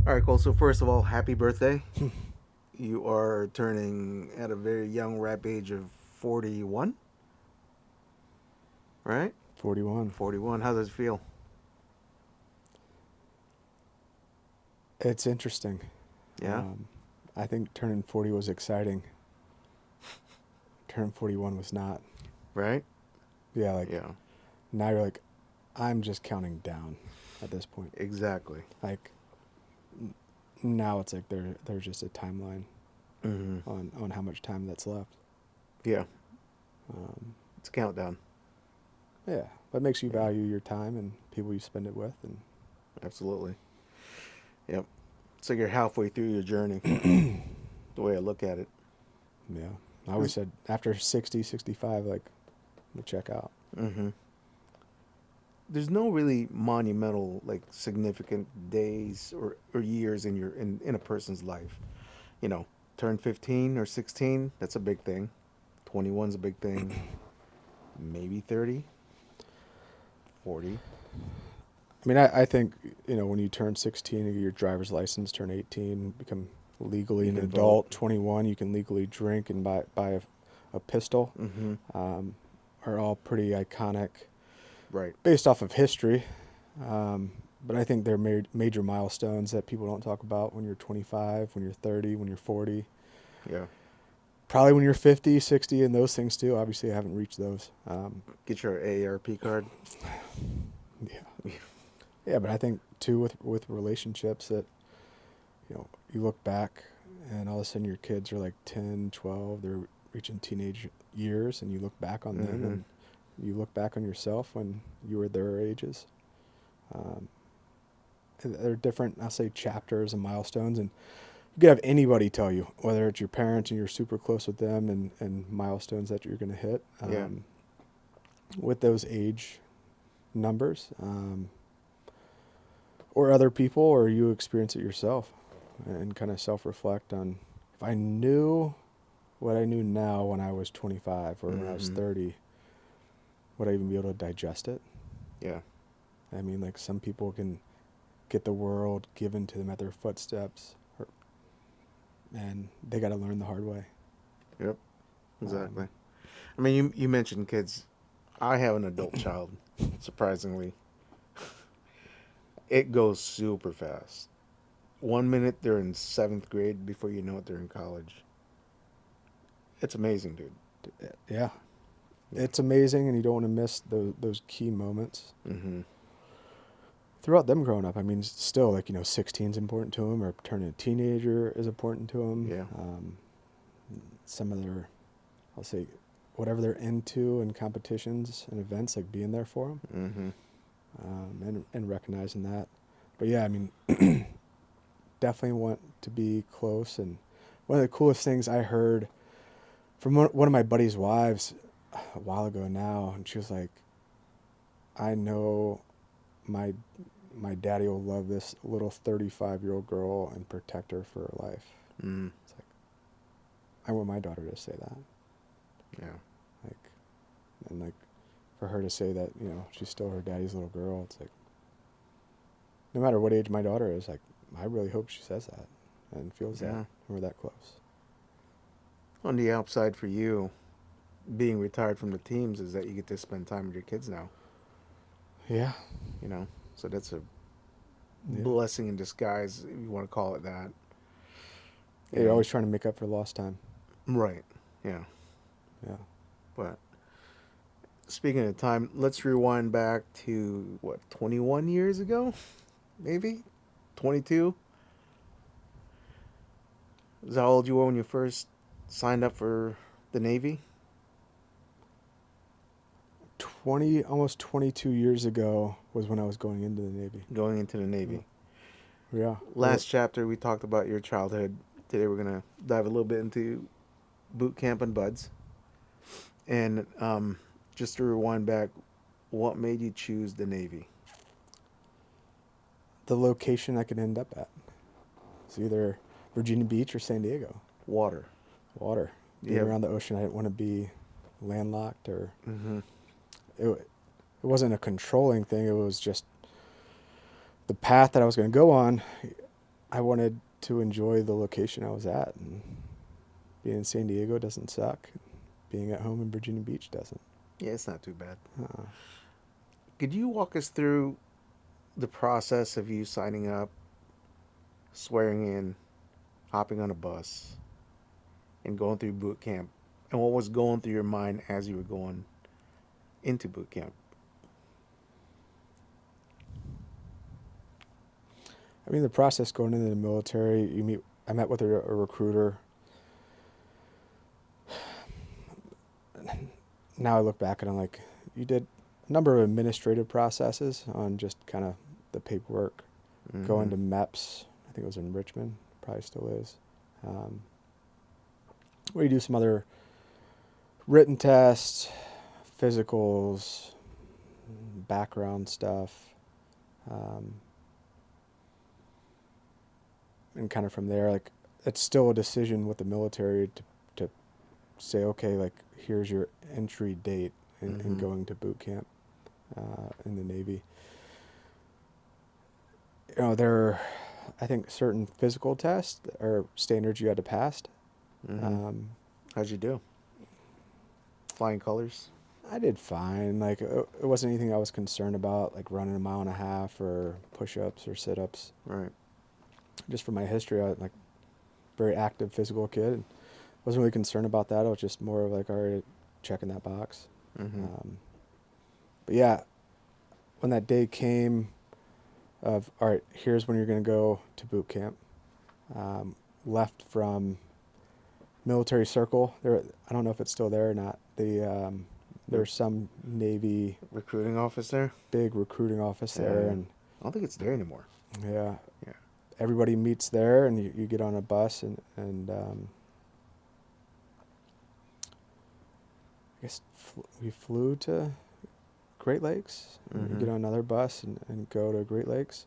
All right, Cole. So first of all, happy birthday. You are turning at a very young rap age of 41, right? 41. 41. How does it feel? It's interesting. Yeah, Um, I think turning 40 was exciting. Turning 41 was not. right? Yeah, like Yeah, now you're like, I'm just counting down at this point. exactly. Like now it's like there's just a timeline Mm-hmm. on how much time that's left. Yeah, Um, it's a countdown. yeah, but it makes you Yeah, value your time and people you spend it with, absolutely. Yep. So you're halfway through your journey, and the way I look at it. yeah, I always There's, said after 60, 65, like we'll check out. mm-hmm. There's no really monumental, like significant days or years in a person's life. You know, turn 15 or 16, that's a big thing. 21's a big thing. Maybe 30, 40. I mean, I think, when you turn 16, you get your driver's license, turn 18, become legally You an can vote. adult, 21, you can legally drink and buy a pistol, Mm-hmm. um, are all pretty iconic Right. based off of history. Um, but I think they're major milestones that people don't talk about when you're 25, when you're 30, when you're 40. Yeah. Probably when you're 50, 60, and those things too. Obviously, I haven't reached those. Get your AARP card. Yeah. Yeah, but I think too with relationships that you look back and all of a sudden your kids are like 10, 12, they're reaching teenage years, and you look back on them Mm-hmm. and you look back on yourself when you were their ages. Um, and they're different, I'll say, chapters and milestones, and you could have anybody tell you, whether it's your parents and you're super close with them, and milestones that you're going to hit Yeah. with those age numbers, or other people, or you experience it yourself and kind of self-reflect on, if I knew what I knew now when I was 25 or when I was Mm-hmm. 30, would I even be able to digest it? Yeah. I mean, like, some people can get the world given to them at their footsteps, and they got to learn the hard way. Yep. Exactly. Um, I mean, you mentioned kids. I have an adult child. Surprisingly, it goes super fast. 1 minute they're in seventh grade, before you know it, they're in college. It's amazing, dude. yeah, Yeah. it's amazing, and you don't want to miss those key moments Mm-hmm. throughout them growing up. I mean, still, like, 16 is important to them, or turning a teenager is important to them. Yeah. Some of their, I'll say, whatever they're into in competitions and events, like being there for them, Mm-hmm. and recognizing that. But yeah, I mean, definitely want to be close. And one of the coolest things I heard from one of my buddy's wives a while ago now, and she was like, I know my my daddy will love this little 35-year-old girl and protect her for her life. Mm-hmm. It's like, I want my daughter to say that. Yeah. Like, and like, for her to say that, she's still her daddy's little girl, it's like, no matter what age my daughter is, like, I really hope she says that and feels that Yeah. we're that close. On the outside for you, being retired from the teams is that you get to spend time with your kids now. Yeah. You know, so that's a Yeah. blessing in disguise, if you want to call it that. Yeah, You you're know, always trying to make up for lost time. right? Yeah. Yeah. But speaking of time, let's rewind back to what, 21 years ago, maybe 22. Is that how old you were when you first signed up for the Navy? Almost 22 years ago was when I was going into the Navy. Going into the Yeah. Navy. Yeah. Last chapter we talked about your childhood. Today we're gonna dive a little bit into boot camp and buds. And just to rewind back, what made you choose the Navy? The location I could end up at. It's either Virginia Beach or San Diego. Water. Water. being Yeah. around the ocean. I didn't want to be landlocked, or Mm-hmm. it wasn't a controlling thing. It was just the path that I was going to go on. I wanted to enjoy the location I was at, and being in San Diego doesn't suck. Being at home in Virginia Beach doesn't. Yeah, it's not too bad. Uh, Could you walk us through the process of you signing up, swearing in, hopping on a bus, and going through boot camp, and what was going through your mind as you were going into boot camp? I mean, the process going into the military, I met with a recruiter. Now I look back and I'm like, you did a number of administrative processes on just kind of the paperwork, going to MEPS. I think it was in Richmond, probably still is. Where you do some other written tests, physicals, background stuff, and kind of from there, like, it's still a decision with the military to say, okay, like, here's your entry date in going to boot camp in the Navy. You know, there are, I think, certain physical tests or standards you had to pass. How'd you do? Flying colors? I did fine. Like, it wasn't anything I was concerned about, like running a mile and a half or push-ups or sit-ups. Right. Just from my history, I was like very active physical kid. And wasn't really concerned about that. I was just more of like, all right, checking that box. But yeah, when that day came of, all right, here's when you're going to go to boot camp. Left from military circle. There, I don't know if it's still there or not. There's some Navy Recruiting office there? big recruiting office there, and I don't think it's there anymore. yeah, Yeah. everybody meets there, and you get on a bus, and I guess we flew to Great Lakes. And you get on another bus and go to Great Lakes.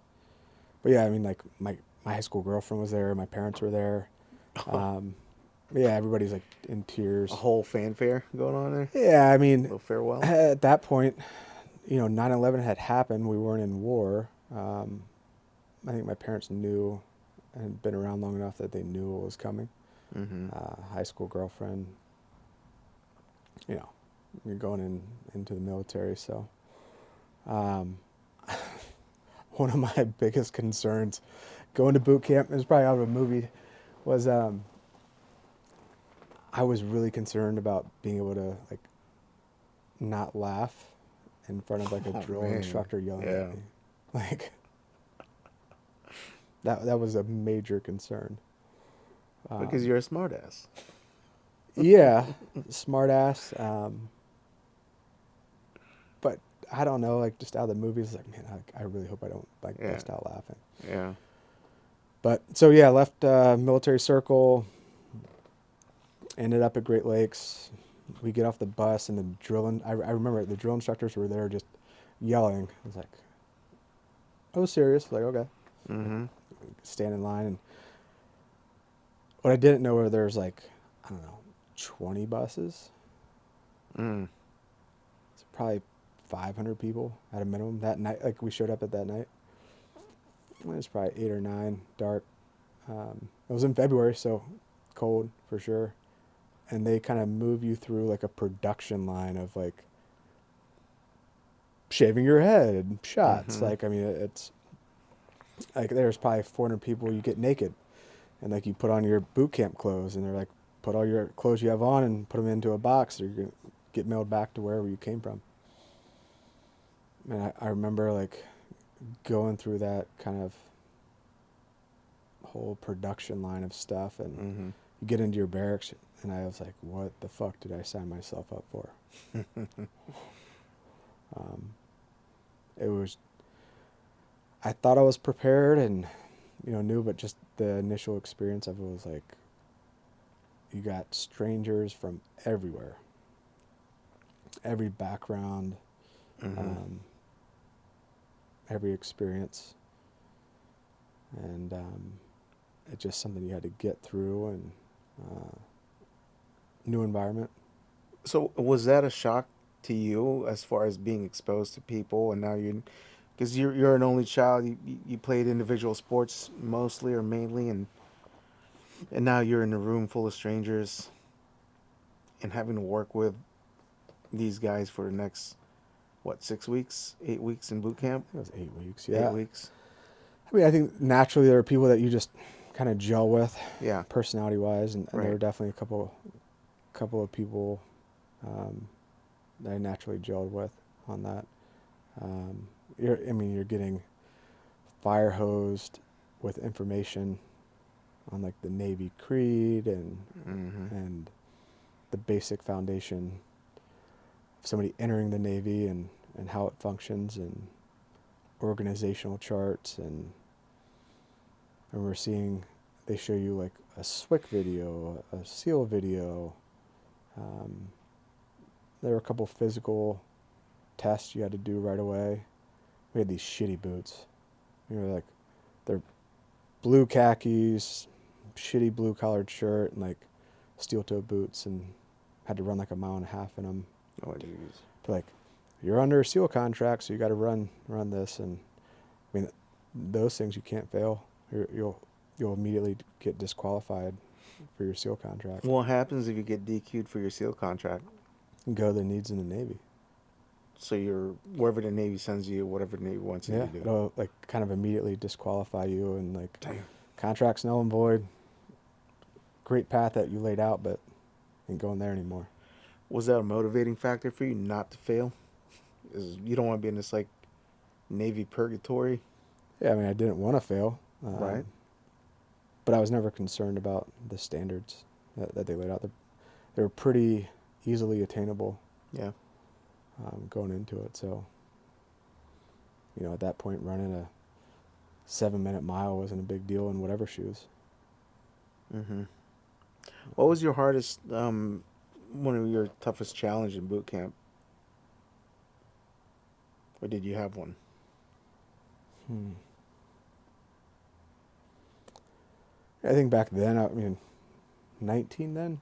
But yeah, I mean, like, my high school girlfriend was there. My parents were there. Yeah, everybody's like in tears. A whole fanfare going on there? Yeah, I A mean, little farewell? at that point, 9/11 had happened. We weren't in war. I think my parents knew and had been around long enough that they knew what was coming. High school girlfriend, you're going into the military. So one of my biggest concerns going to boot camp, it was probably out of a movie, was I was really concerned about being able to, like, not laugh in front of like a drill instructor yelling at me. Like, that was a major concern. Because you're a smartass. Yeah, smart ass. But I don't know, like, just out of the movies, like, man, I really hope I don't bust out laughing. Yeah. But so yeah, left military circle. Ended up at Great Lakes. We get off the bus, and the drill. I remember the drill instructors were there just yelling. I was like, I was serious. Like, okay. Stand in line. And what I didn't know were there's like, I don't know, 20 buses. It's probably 500 people at a minimum that night. Like, we showed up at that night. It was probably 8 or 9, dark. It was in February, so cold for sure. And they kind of move you through like a production line of like shaving your head, shots. Like, I mean, it's like there's probably 400 people. You get naked, and like you put on your boot camp clothes, and they're like, put all your clothes you have on and put them into a box, or you're gonna get mailed back to wherever you came from. And I remember like going through that kind of whole production line of stuff, and you get into your barracks. And I was like, what the fuck did I sign myself up for? It was, I thought I was prepared and, knew, but just the initial experience of it was like, you got strangers from everywhere, every background, every experience. And it's just something you had to get through and new environment. So was that a shock to you as far as being exposed to people, and now because you're an only child, you played individual sports mostly or mainly, and now you're in a room full of strangers and having to work with these guys for the next what 6 weeks, 8 weeks in boot camp, It was 8 weeks. eight Yeah. weeks. I mean, I think naturally there are people that you just kind of gel with, Yeah, personality wise, and there right. were definitely a couple of people that I naturally gelled with on that. You're getting fire hosed with information on like the Navy Creed Mm-hmm. and the basic foundation of somebody entering the Navy and how it functions and organizational charts and we're seeing they show you like a SWIC video, a SEAL video. Um, there were a couple physical tests you had to do right away. We had these shitty boots. Like they're blue khakis, shitty blue collared shirt, and like steel toe boots, and had to run like a mile and a half in them. Oh, jeez. To like, you're under a SEAL contract, so you got to run this. And I mean, those things you can't fail. You'll immediately get disqualified for your SEAL contract. What happens if you get DQ'd for your SEAL contract? And go to the needs in the Navy. So you're wherever the Navy sends you, whatever the Navy wants you Yeah, to do. it'll like kind of immediately disqualify you and like Damn. contract's null and void. Great path that you laid out, but ain't going there anymore. Was that a motivating factor for you not to fail? Is you don't want to be in this like Navy purgatory, Yeah, I mean, I didn't want to fail, right? but I was never concerned about the standards that they laid out. They were pretty easily attainable Yeah. going into it. So, at that point, running a 7-minute mile wasn't a big deal in whatever shoes. Mm-hmm. What was your hardest, one of your toughest challenge in boot camp? Or did you have one? I think back then, I mean, 19 then,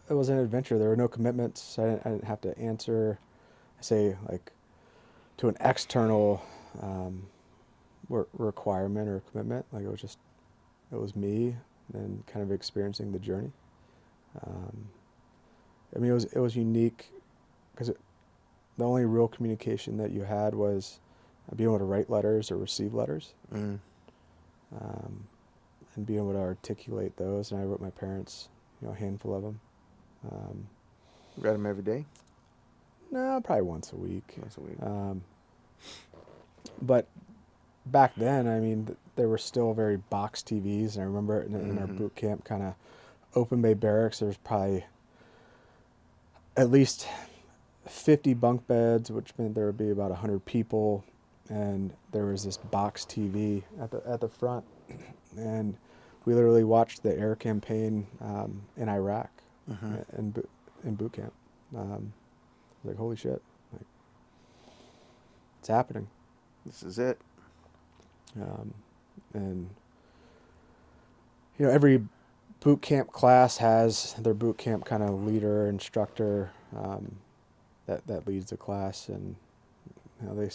it was an adventure. There were no commitments. I didn't have to answer, say, like, to an external requirement or commitment. Like, it was me and kind of experiencing the journey. I mean, it was unique because the only real communication that you had was being able to write letters or receive letters. Mm. And being able to articulate those. And I wrote my parents, a handful of them. Read them every day? No, probably once a week. Once a week. But back then, I mean, there were still very box TVs. And I remember in our boot camp kind of open bay barracks, there was probably at least 50 bunk beds, which meant there would be about 100 people. And there was this box TV at the front. And we literally watched the air campaign in Iraq in boot camp. Like, holy shit. Like, it's happening. This is it. And, every boot camp class has their boot camp kind of leader, instructor that leads the class. And, they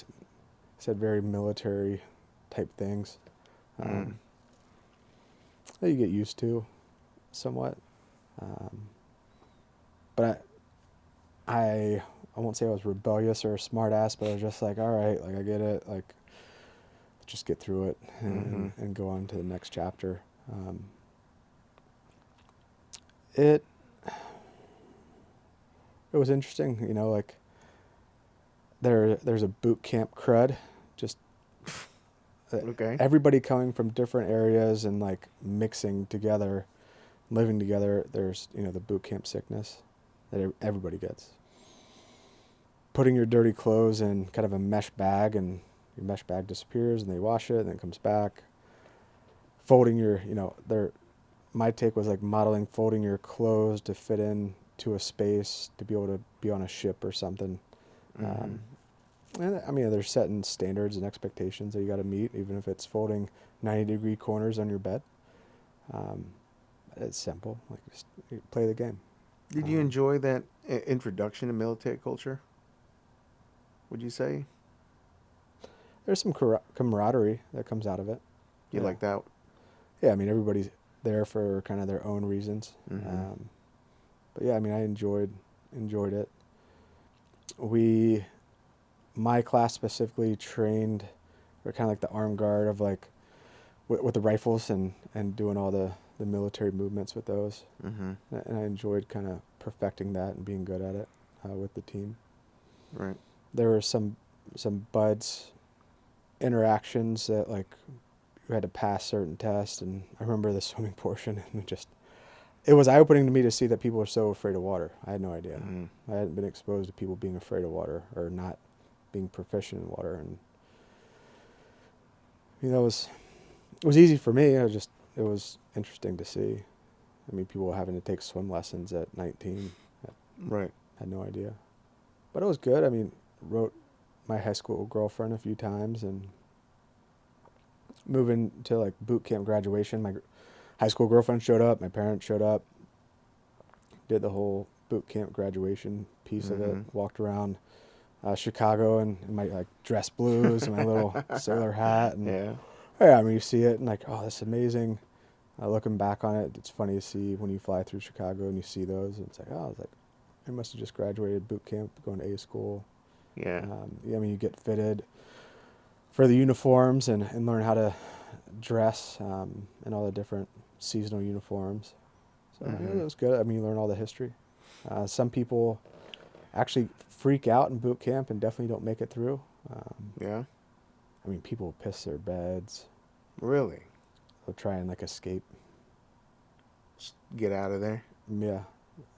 said very military type things that you get used to somewhat. But I won't say I was rebellious or a smart ass, but I was just like, all right, like, I get it. Like, just get through it and go on to the next chapter. It was interesting, like there's a boot camp crud, just Okay. everybody coming from different areas and like mixing together, living together. There's, the boot camp sickness that everybody gets. Putting your dirty clothes in kind of a mesh bag, and your mesh bag disappears, and they wash it, and then it comes back. Folding your, my take was like modeling folding your clothes to fit in to a space to be able to be on a ship or something. And I mean, there's setting standards and expectations that you got to meet, even if it's folding 90-degree corners on your bed. It's simple. Like just play the game. Did you Um, enjoy that introduction to military culture? Would you say there's some camaraderie that comes out of it. you Yeah. like that? Yeah. I mean, everybody's there for kind of their own reasons. Mm-hmm. But yeah, I mean, I enjoyed it. We, my class specifically trained, we're kind of like the armed guard of like with the rifles and doing all the military movements with those. Mm-hmm. And I enjoyed kind of perfecting that and being good at it with the team. Right. There were some buds interactions that like you had to pass certain tests, and I remember the swimming portion, and it was eye opening to me to see that people are so afraid of water. I had no idea. Mm-hmm. I hadn't been exposed to people being afraid of water or not being proficient in water, and it was easy for me. It was interesting to see. I mean, people having to take swim lessons at 19. I Right. had no idea, but it was good. I mean, wrote my high school girlfriend a few times, and moving to like boot camp graduation, my high school girlfriend showed up. My parents showed up. Did the whole boot camp graduation piece of it. Mm-hmm. Walked around Chicago in my like dress blues and my little sailor hat, and Yeah. yeah, I mean, you see it and like, oh, that's amazing. Looking back on it, it's funny to see when you fly through Chicago and you see those, and it's like, oh, it's like I must have just graduated boot camp, going to A school. Yeah. Yeah, I mean, you get fitted for the uniforms and learn how to dress in all the different seasonal uniforms. So Mm-hmm. yeah, it was good. I mean, you learn all the history. Some people actually freak out in boot camp and definitely don't make it through. Yeah. I mean, people piss their beds. Really? They'll try and like escape. Just get out of there. Yeah.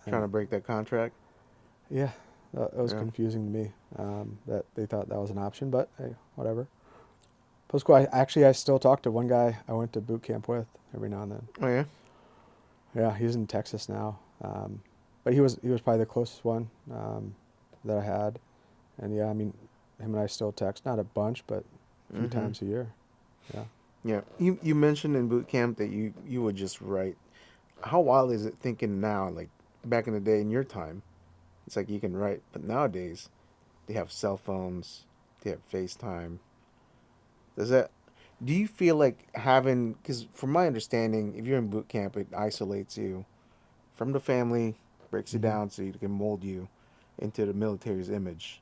Trying to And, break that contract. yeah, that was Yeah. confusing to me that they thought that was an option, but hey, whatever. Post school, I still talk to one guy I went to boot camp with every now and then. Oh yeah. Yeah, he's in Texas now, but he was probably the closest one that I had, and yeah, I mean, him and I still text, not a bunch, but a few Mm-hmm. times a year. Yeah. Yeah. You mentioned in boot camp that you would just write. How wild is it thinking now? Like back in the day in your time, it's like you can write, but nowadays they have cell phones, they have FaceTime. Does that? Do you feel like having? Because from my understanding, if you're in boot camp, it isolates you from the family, breaks you Hmm. down so you can mold you into the military's image.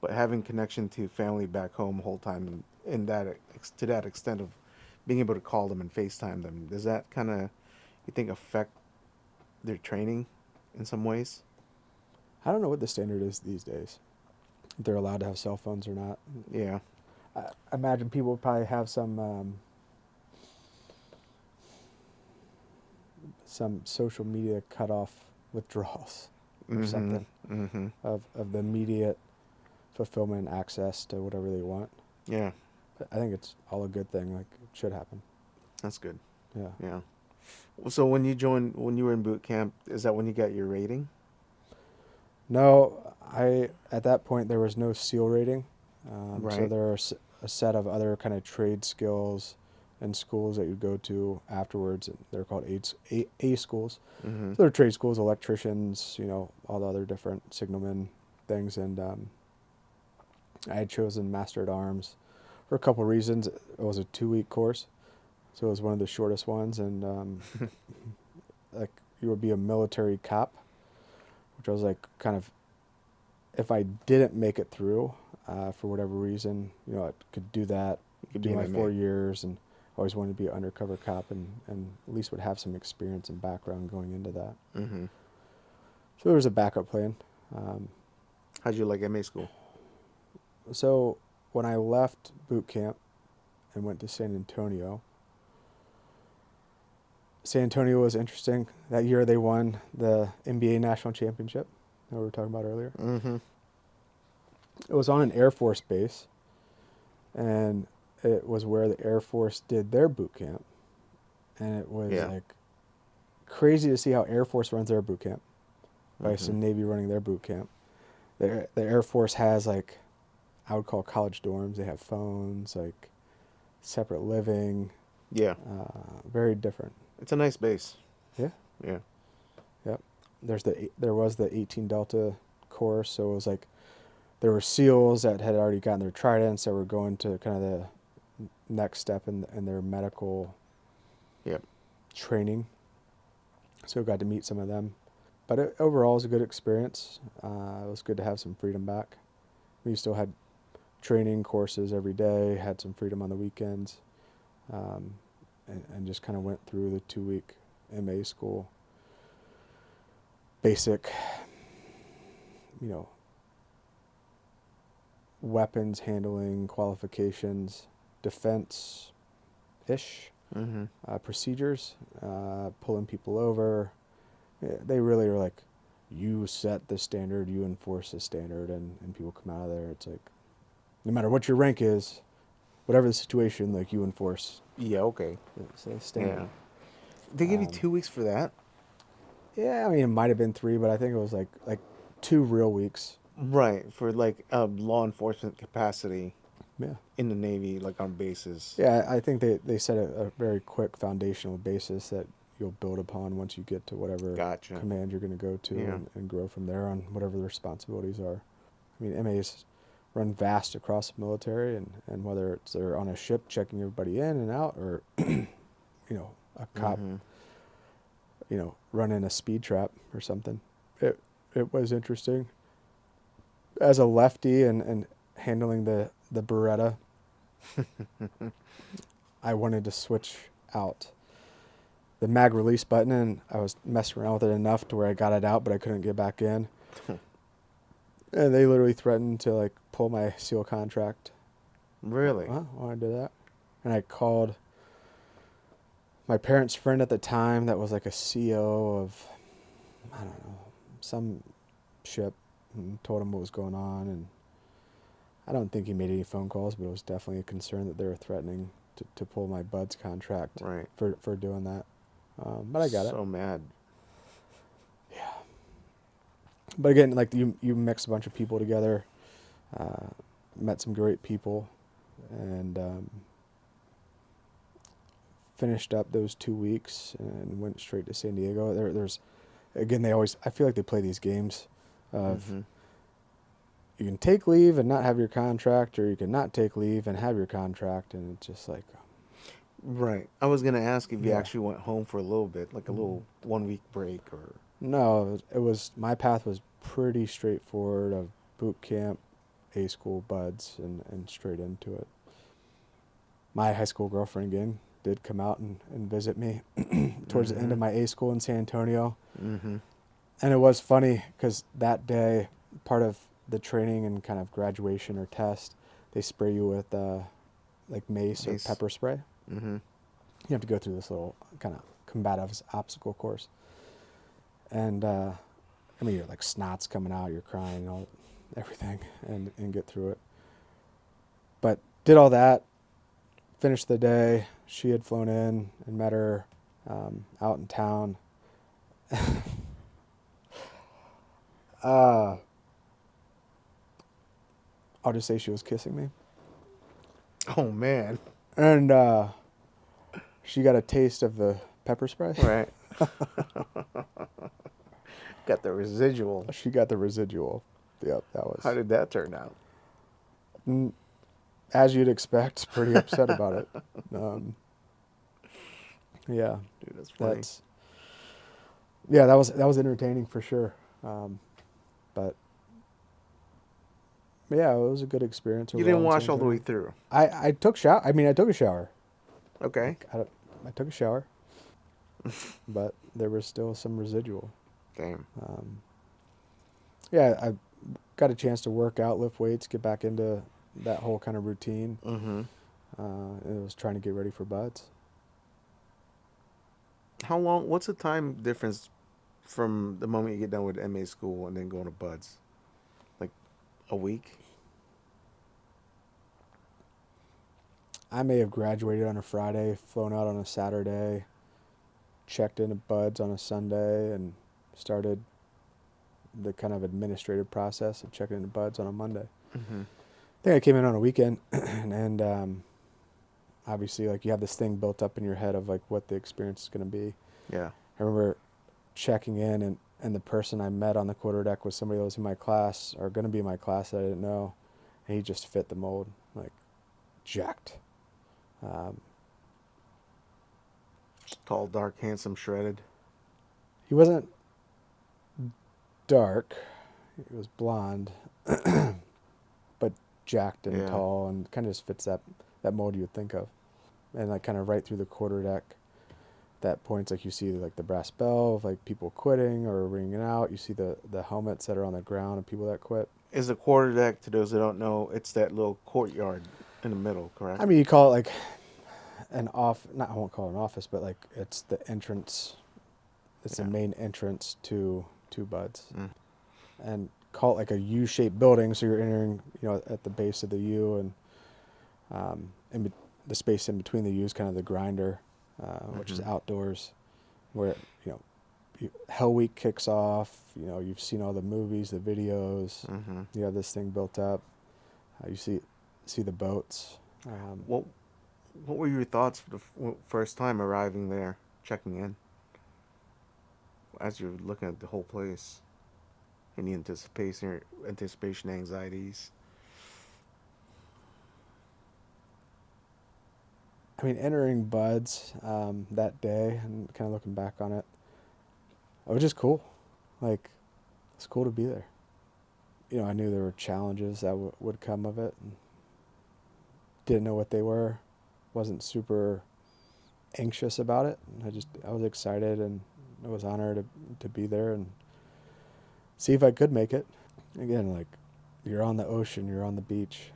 But having connection to family back home whole time in that to that extent of being able to call them and FaceTime them, does that kind of you think affect their training in some ways? I don't know what the standard is these days. If they're allowed to have cell phones or not. Yeah. I imagine people would probably have some social media cutoff withdrawals or Mm-hmm. something Mm-hmm. of the immediate fulfillment and access to whatever they want. Yeah. But I think it's all a good thing. Like it should happen. That's good. Yeah. Yeah. So when you were in boot camp, is that when you got your rating? No, at that point there was no SEAL rating, so Right. there are a set of other kind of trade skills and schools that you go to afterwards, and they're called A schools. Mm-hmm. So they're trade schools, electricians, all the other different signalmen things, and I had chosen Master at Arms for a couple of reasons. It was a 2-week course, so it was one of the shortest ones, and like you would be a military cop, which I was like kind of, if I didn't make it through for whatever reason, I could do that, You could do be an my 4 inmate. years, and always wanted to be an undercover cop, and at least would have some experience and background going into that. Mm-hmm. So there was a backup plan. Um, How'd you like MA school? so when I left boot camp and went to San Antonio was interesting. That year they won the NBA national championship that we were talking about earlier. Mm-hmm. It was on an Air Force base, and it was where the Air Force did their boot camp. And it was Yeah. like crazy to see how Air Force runs their boot camp by Mm-hmm. some Navy running their boot camp. The Air Force has like, I would call college dorms. They have phones, like separate living, Yeah. very different. It's a nice base. Yeah. Yeah. Yep. There was the 18 Delta course, so it was like there were SEALs that had already gotten their tridents that were going to kind of the next step in their medical Yep. training. So got to meet some of them. But overall, it was a good experience. It was good to have some freedom back. We still had training courses every day, had some freedom on the weekends, and just kind of went through the 2-week MA school. Basic, weapons handling qualifications, defense-ish Mm-hmm. procedures, pulling people over. They really are like, you set the standard, you enforce the standard, and people come out of there. It's like, no matter what your rank is, whatever the situation, like you enforce Yeah. Okay. the standard. Yeah. They give you Um, 2 weeks for that. yeah, I mean, it might have been 3, but I think it was like 2 real weeks. Right. For like a law enforcement capacity Yeah. in the Navy, like on bases. Yeah, I think they set a very quick foundational basis that you'll build upon once you get to whatever Gotcha. command you're going to go to Yeah. and grow from there on whatever the responsibilities are. I mean, MAs run vast across the military, and whether it's they're on a ship checking everybody in and out, or a cop, Mm-hmm. Running a speed trap or something. It was interesting. As a lefty and handling the Beretta, I wanted to switch out the mag release button, and I was messing around with it enough to where I got it out, but I couldn't get back in. And they literally threatened to like pull my SEAL contract. Really? Well, I want to do that. And I called my parents' friend at the time that was like a CO of, I don't know, some ship, and told him what was going on. And I don't think he made any phone calls, but it was definitely a concern that they were threatening to pull my Bud's contract Right. for doing that. But I got it. So mad. Yeah. But again, like you mix a bunch of people together, met some great people, and finished up those 2 weeks and went straight to San Diego. There's, again, I feel like they play these games of Mm-hmm. you can take leave and not have your contract, or you can not take leave and have your contract, and it's just like, Right. I was gonna ask if you Yeah. actually went home for a little bit, like a little 1 week break, or. no, it was my path was pretty straightforward of boot camp, A school, buds, and straight into it. My high school girlfriend again did come out and visit me towards the end of my A school in San Antonio. Mm-hmm. And it was funny because that day, part of the training and kind of graduation or test, they spray you with like mace or pepper spray. Mm-hmm. You have to go through this little kind of combative obstacle course. And you're like snot's coming out, you're crying, everything, and get through it. But did all that, finished the day. She had flown in and met her out in town. I'll just say she was kissing me. Oh man. And she got a taste of the pepper spray. Right. Got the residual. She got the residual. Yep, that was. How did that turn out? As you'd expect, pretty upset about it. Yeah, Dude, that's funny. That was entertaining for sure. But yeah, it was a good experience. You didn't overall in wash San all the way Antonio. through. I took shower. I took a shower. Okay. I took a shower, but there was still some residual. Damn. Yeah, I got a chance to work out, lift weights, get back into that whole kind of routine. Mm-hmm. And I was trying to get ready for buds. How long? What's the time difference from the moment you get done with MA school and then going to buds? Like a week? I may have graduated on a Friday, flown out on a Saturday, checked into buds on a Sunday, and started the kind of administrative process of checking into buds on a Monday. Mm-hmm. I think I came in on a weekend, and obviously, like, you have this thing built up in your head of like what the experience is going to be. Yeah. I remember checking in, and the person I met on the quarterdeck was somebody that was in my class, or going to be in my class, that I didn't know, and he just fit the mold, like jacked. Um, Tall, dark, handsome, shredded. he wasn't dark; he was blonde, but jacked and Yeah. tall, and kind of just fits that mold you would think of. And like kind of right through the quarterdeck, that points, like you see like the brass bell of like people quitting or ringing out. You see the helmets that are on the ground of people that quit. Is the quarterdeck, to those who don't know, it's that little courtyard in the middle, correct? I mean, you call it like not, I won't call it an office, but like it's the entrance. It's the Yeah. main entrance to Buds, Mm. and call it like a U-shaped building. So you're entering, at the base of the U, and the space in between the U is kind of the grinder, which is Mm-hmm. outdoors, where Hell Week kicks off. You've seen all the movies, the videos. Mm-hmm. You have this thing built up. You see the boats. What What were your thoughts for the first time arriving there, checking in, as you're looking at the whole place? Any anticipation, anxieties? I mean, entering Buds that day and kind of looking back on it, it was just cool. Like, it's cool to be there. I knew there were challenges that would come of it. And didn't know what they were. Wasn't super anxious about it. I was excited, and I was honored to be there and see if I could make it. Again, like, you're on the ocean, you're on the beach,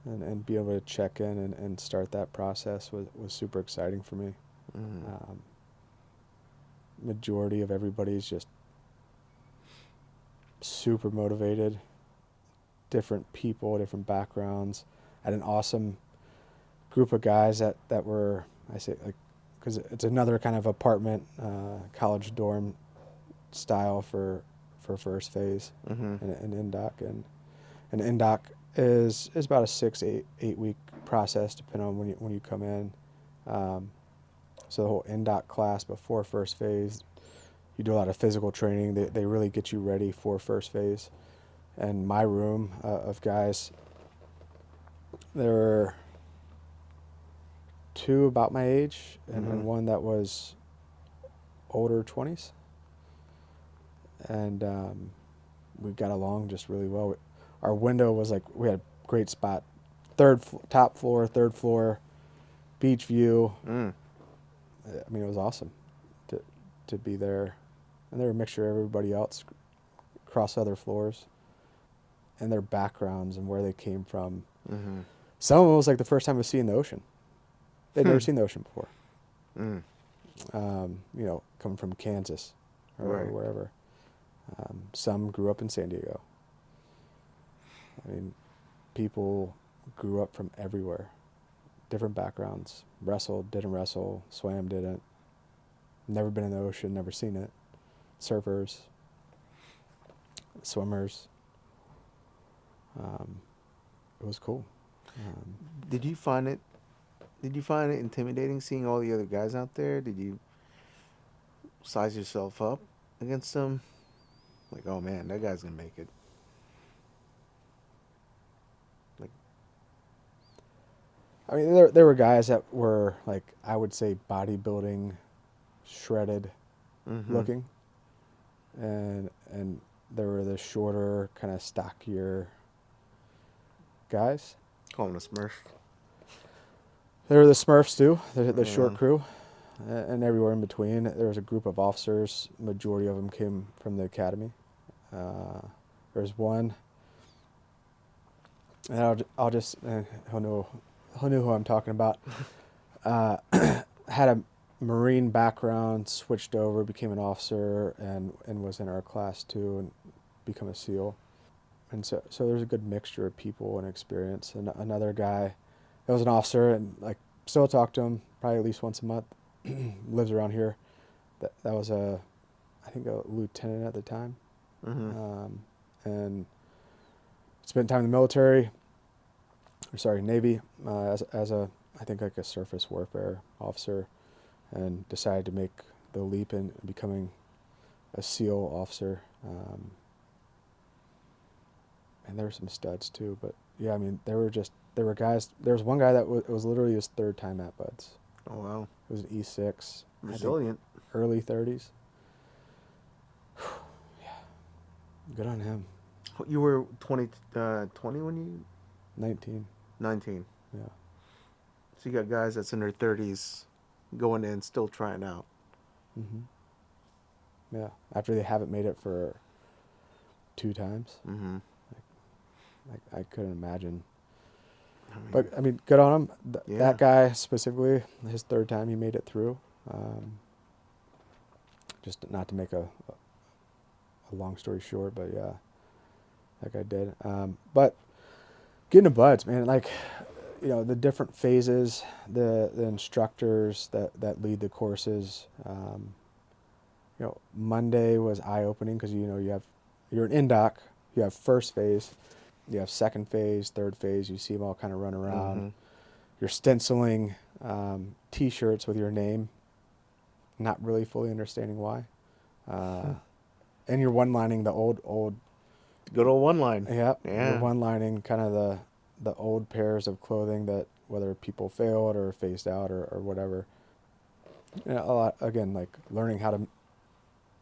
and be able to check in and start that process was super exciting for me. Mm-hmm. Majority of everybody's just super motivated, different people, different backgrounds. I had an awesome group of guys that were, I say, like, because it's another kind of apartment, college dorm style for first phase, Mm-hmm. and NDOC, and NDOC is about a 6-8 week process depending on when you come in. So the whole NDOC class before first phase, you do a lot of physical training. They really get you ready for first phase. And my room of guys, there were two about my age, and, Mm-hmm. and one that was older 20s. And we got along just really well. Our window was like, we had a great spot, top floor, third floor, beach view. Mm. I mean, it was awesome to be there. And they were a mixture of everybody else across other floors, and their backgrounds and where they came from. Mm-hmm. Some of them was like the first time of seeing the ocean. They'd never seen the ocean before. Mm. Coming from Kansas or Right. wherever. Some grew up in San Diego. I mean, people grew up from everywhere, different backgrounds. Wrestled, didn't wrestle, swam, didn't. Never been in the ocean, never seen it. Surfers, swimmers. It was cool. Did you find it? Did you find it intimidating seeing all the other guys out there? Did you size yourself up against them? Like, oh man, that guy's gonna make it. Like, I mean, there were guys that were like, I would say, bodybuilding, shredded mm-hmm. looking, and there were the shorter, kind of stockier guys. Call him a Smurf. There were the Smurfs too, the short Yeah. crew, and everywhere in between. There was a group of officers. Majority of them came from the academy. There was one, and I'll just he'll know who I'm talking about. Had a Marine background, switched over, became an officer, and was in our class too, and become a SEAL. And so there's a good mixture of people and experience. And another guy that was an officer, and like still talk to him probably at least once a month. Lives around here. That was I think a lieutenant at the time, Mm-hmm. and spent time in the military. Or sorry, Navy, as a I think like a surface warfare officer, and decided to make the leap in becoming a SEAL officer. And there were some studs too, but yeah, I mean, there were guys. There was one guy that it was literally his third time at Buds. Oh wow. It was an E6. Resilient. I think early 30s. Yeah, good on him. You were 20 when you 19. 19. Yeah. So you got guys that's in their 30s going in, still trying out. Mhm. Yeah. After they haven't made it for 2 times, Mm-hmm. I couldn't imagine. I mean, But I mean, good on him. yeah. That guy specifically, his third time he made it through. Just not to make a long story short, but yeah, that guy did. But getting to Buds, man, like, you know, the different phases, the instructors that lead the courses. You know, Monday was eye opening because you're an indoc, you have first phase, you have second phase, third phase. You see them all kind of run around. Mm-hmm. You're stenciling T-shirts with your name, not really fully understanding why. And you're one-lining the old. Good old one line. Yeah. Yeah. You're one-lining kind of the old pairs of clothing that whether people failed or phased out or whatever. You know, a lot, again, like learning how to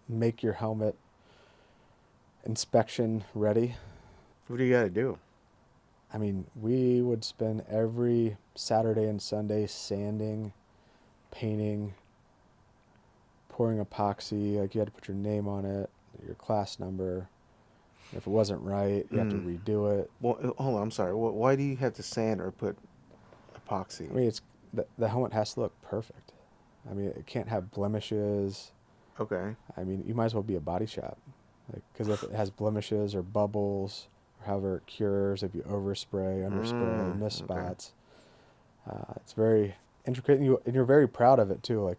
make your helmet inspection ready. What do you got to do? I mean, we would spend every Saturday and Sunday sanding, painting, pouring epoxy. Like, you had to put your name on it, your class number. If it wasn't right, you have to redo it. Well, hold on. I'm sorry. Why do you have to sand or put epoxy? I mean, it's the helmet has to look perfect. I mean, it can't have blemishes. Okay. I mean, you might as well be a body shop, like, because if it has blemishes or bubbles, or however it cures, if you overspray, underspray, miss okay. spots, it's very intricate, and you're very proud of it too. Like,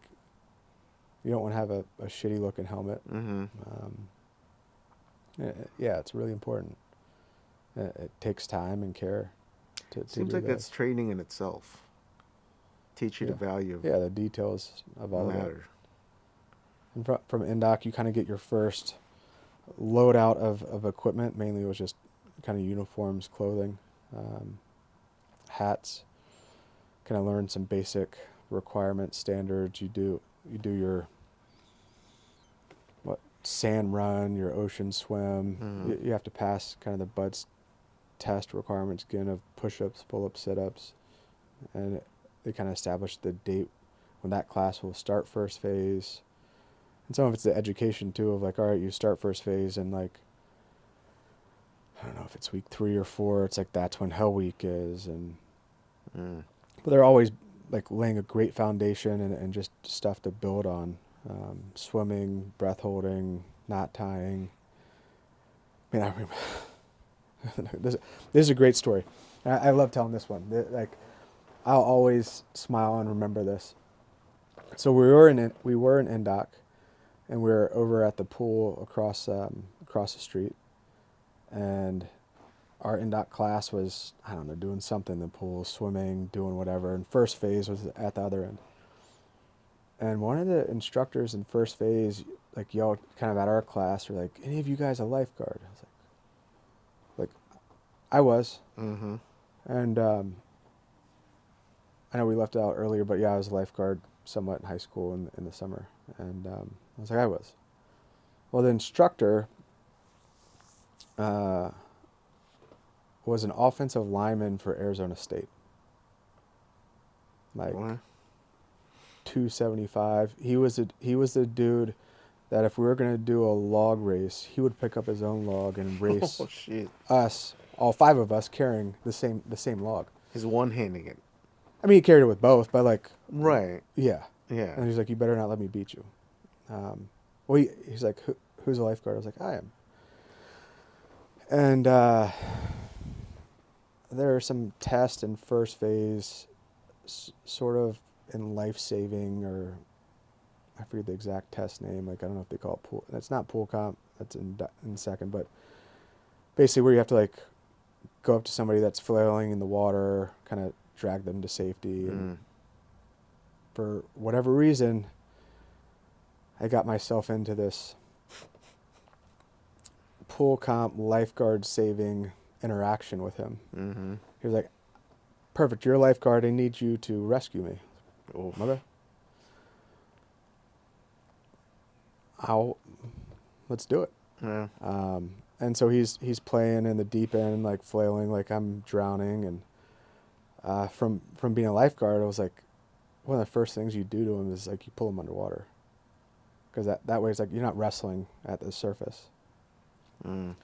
you don't want to have a shitty looking helmet. Mm-hmm. Yeah, it's really important. It takes time and care to Seems do like that. that's training in itself. Teach you the value of the details of all of it. matter. And from Indoc, you kind of get your first load out of equipment. Mainly it was just kind of uniforms, clothing, hats. Kind of learn some basic requirements, standards. You do your sand run, your ocean swim. Mm-hmm. You have to pass kind of the Buds test requirements again of push-ups, pull-ups, sit-ups, and they kind of establish the date when that class will start first phase. And some of it's the education too of like, all right, you start first phase and like, I don't know if it's week 3 or 4, it's like that's when Hell Week is. And but they're always like laying a great foundation and just stuff to build on. Swimming, breath holding, knot tying. I mean, I remember this is a great story. I love telling this one. Like, I'll always smile and remember this. So we were in Indoc, and we were over at the pool across the street, and our Indoc class was, I don't know, doing something in the pool, swimming, doing whatever, and first phase was at the other end. And one of the instructors in first phase, like, yelled kind of at our class, were like, any of you guys a lifeguard? I was like I was. Mm-hmm. And I know we left it out earlier, but yeah, I was a lifeguard somewhat in high school in the summer. And I was like, I was. Well, the instructor was an offensive lineman for Arizona State. Like, What? 275. He was the dude that if we were going to do a log race, he would pick up his own log and race Oh shit! us, all 5 of us, carrying the same log. He's one-handing it. I mean, he carried it with both, but like, Right. yeah. Yeah. And he's like, you better not let me beat you. Well, he's like, who's a lifeguard? I was like, I am. And there are some tests in first phase, sort of in life-saving, or I forget the exact test name. Like, I don't know if they call it pool. That's not pool comp. That's in second. But basically, where you have to like go up to somebody that's flailing in the water, kind of drag them to safety. And for whatever reason, I got myself into this pool comp lifeguard saving interaction with him. Mm-hmm. He was like, "Perfect, you're a lifeguard. I need you to rescue me." Oh, Okay. I'll let's do it. yeah. And so he's playing in the deep end, like flailing, like I'm drowning. And from being a lifeguard, I was like, one of the first things you do to him is like you pull him underwater, because that way it's like you're not wrestling at the surface. Mm.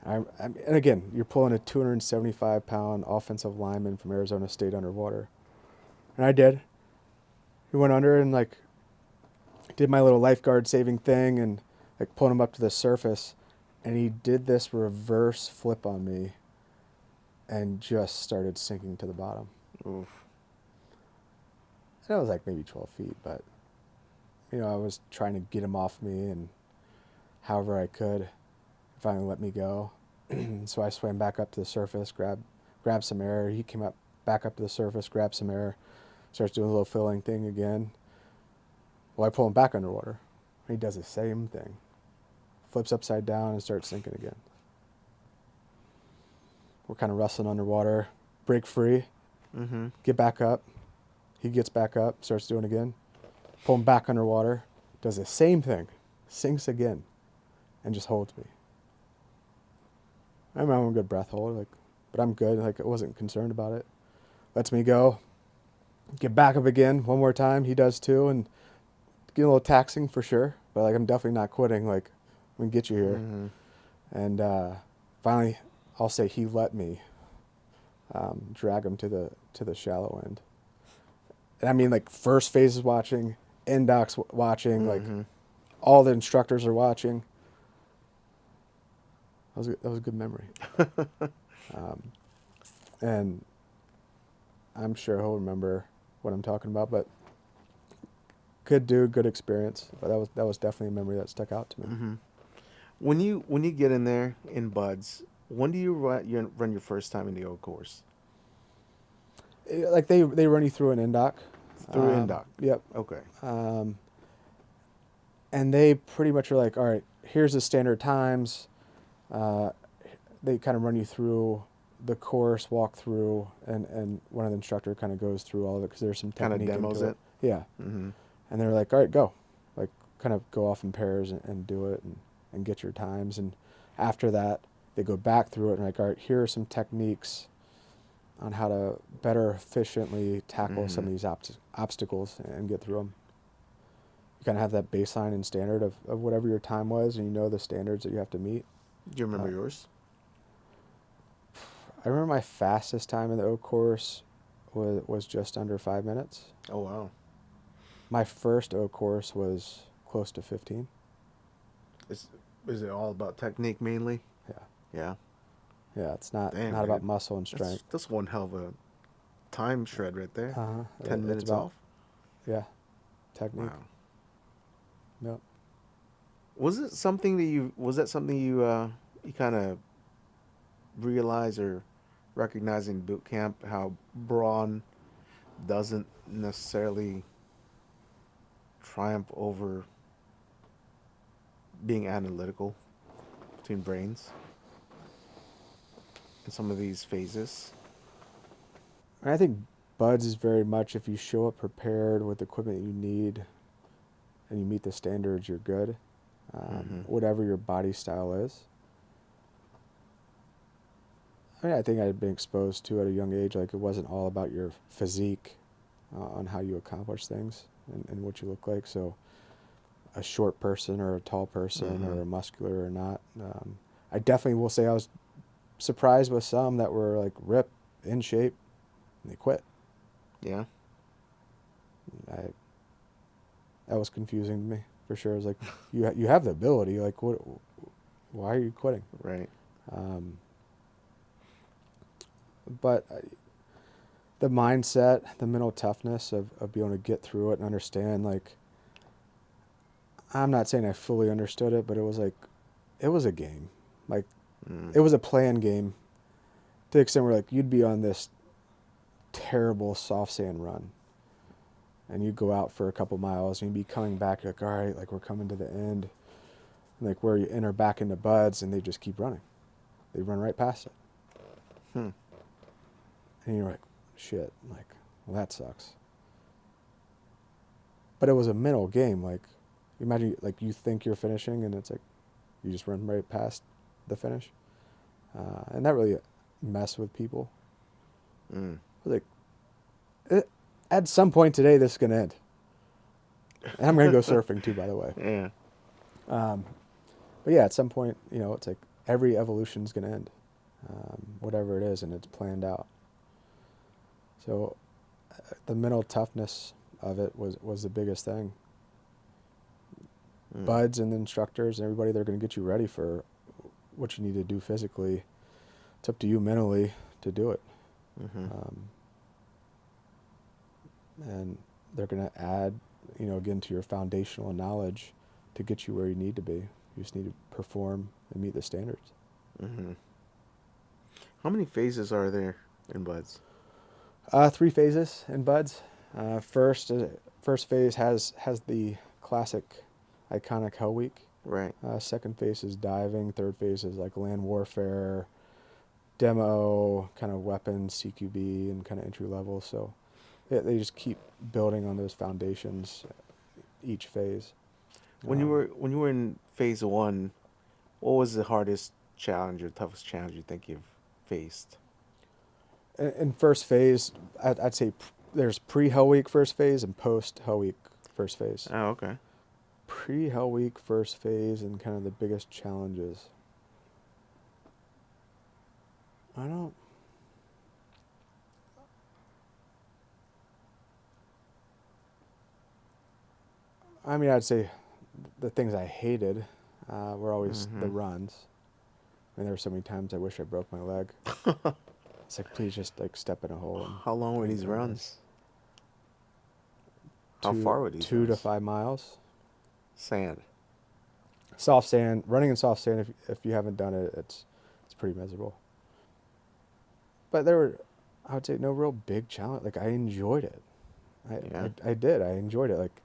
And again, you're pulling a 275-pound offensive lineman from Arizona State underwater, and I did. He went under and like did my little lifeguard saving thing and like pulling him up to the surface, and he did this reverse flip on me and just started sinking to the bottom. Oof. And it was like maybe 12 feet, but I was trying to get him off me, and however I could, he finally let me go. So I swam back up to the surface, grabbed some air. He came up back up to the surface, grabbed some air, starts doing a little filling thing again. Well, I pull him back underwater. He does the same thing. Flips upside down and starts sinking again. We're kind of wrestling underwater. Break free. Mm-hmm. Get back up. He gets back up, starts doing it again. Pull him back underwater. Does the same thing. Sinks again. And just holds me. I'm having a good breath hold, but I'm good. Like, I wasn't concerned about it. Lets me go. Get back up again one more time. He does too. And get a little taxing for sure. But like, I'm definitely not quitting. Like, I'm going to get you here. Mm-hmm. And finally, I'll say he let me drag him to the shallow end. And I mean, like, first phase is watching, end docs watching, like, Mm-hmm. all the instructors are watching. That was a good memory. And I'm sure he'll remember what I'm talking about. But good dude, good experience. But that was definitely a memory that stuck out to me. Mm-hmm. When you get in there in buds, when do you run your first time in the old course? Like they run you through an end doc. Through Indoc. Yep. Okay. And they pretty much are like, all right, here's the standard times. They kind of run you through the course, walk through, and one of the instructor kind of goes through all of it because there's some Kind of technique demos into it. Yeah. Mm-hmm. And they're like, all right, go. Like, kind of go off in pairs and do it and get your times. And after that, they go back through it and like, all right, here are some techniques on how to better efficiently tackle some of these obstacles and get through them. You kind of have that baseline and standard of whatever your time was, and you know the standards that you have to meet. Do you remember yours? I remember my fastest time in the oak course was just under 5 minutes. Oh wow. My first oak course was close to 15. Is it all about technique mainly? Yeah. Yeah. Yeah, it's not Damn, not about dude. muscle and strength. That's one hell of a time shred right there. 10 It's minutes about- off. Yeah, technique. Wow. Yep. Was that something you kind of realized or recognized in boot camp, how brawn doesn't necessarily triumph over being analytical between brains in some of these phases? And I think buds is very much if you show up prepared with the equipment you need and you meet the standards, you're good. Whatever your body style is. I mean, I think I had been exposed to at a young age, like it wasn't all about your physique on how you accomplish things and what you look like. So a short person or a tall person or a muscular or not. I definitely will say I was surprised with some that were like ripped, in shape, and they quit. Yeah. That was confusing to me for sure. It was like, you have the ability, like what? Why are you quitting? Right. But the mindset, the mental toughness of being able to get through it and understand, like, I'm not saying I fully understood it, but it was like, it was a game. Like, it was a planned game to the extent where, like, you'd be on this terrible soft sand run. and you go out for a couple miles and you'd be coming back like, all right, like we're coming to the end, and like where you enter back into buds, and they just keep running. They run right past it. Hmm. And you're like, shit, like, well, that sucks. But it was a mental game. Like, imagine, like, you think you're finishing, and it's like, you just run right past the finish. And that really messed with people. Mm. Like, at some point today, this is going to end. And I'm going to go surfing, too, by the way. Yeah. But yeah, at some point, it's like every evolution's going to end. Whatever it is, and it's planned out. So the mental toughness of it was the biggest thing. Mm. Buds and instructors and everybody, they're going to get you ready for what you need to do physically. It's up to you mentally to do it. Mm-hmm. And they're going to add, again, to your foundational knowledge to get you where you need to be. You just need to perform and meet the standards. Mm-hmm. How many phases are there in buds? 3 phases in buds. First phase has the classic, iconic Hell Week. Right. Second phase is diving. Third phase is like land warfare, demo, kind of weapons, CQB, and kind of entry level. So they just keep building on those foundations each phase. When you were in phase 1, what was the hardest challenge or toughest challenge you think you've faced? In first phase, I'd say there's pre-Hell Week first phase and post-Hell Week first phase. Oh, okay. Pre-Hell Week first phase and kind of the biggest challenges. I'd say the things I hated were always the runs. I mean, there were so many times I wish I broke my leg. It's like, please just like step in a hole. How long were these runs? How far were these 2 to runs? 5 miles. Sand. Soft sand. Running in soft sand, if you haven't done it, it's pretty miserable. But there were, I would say, no real big challenge. Like, I enjoyed it. I did. I enjoyed it. Like,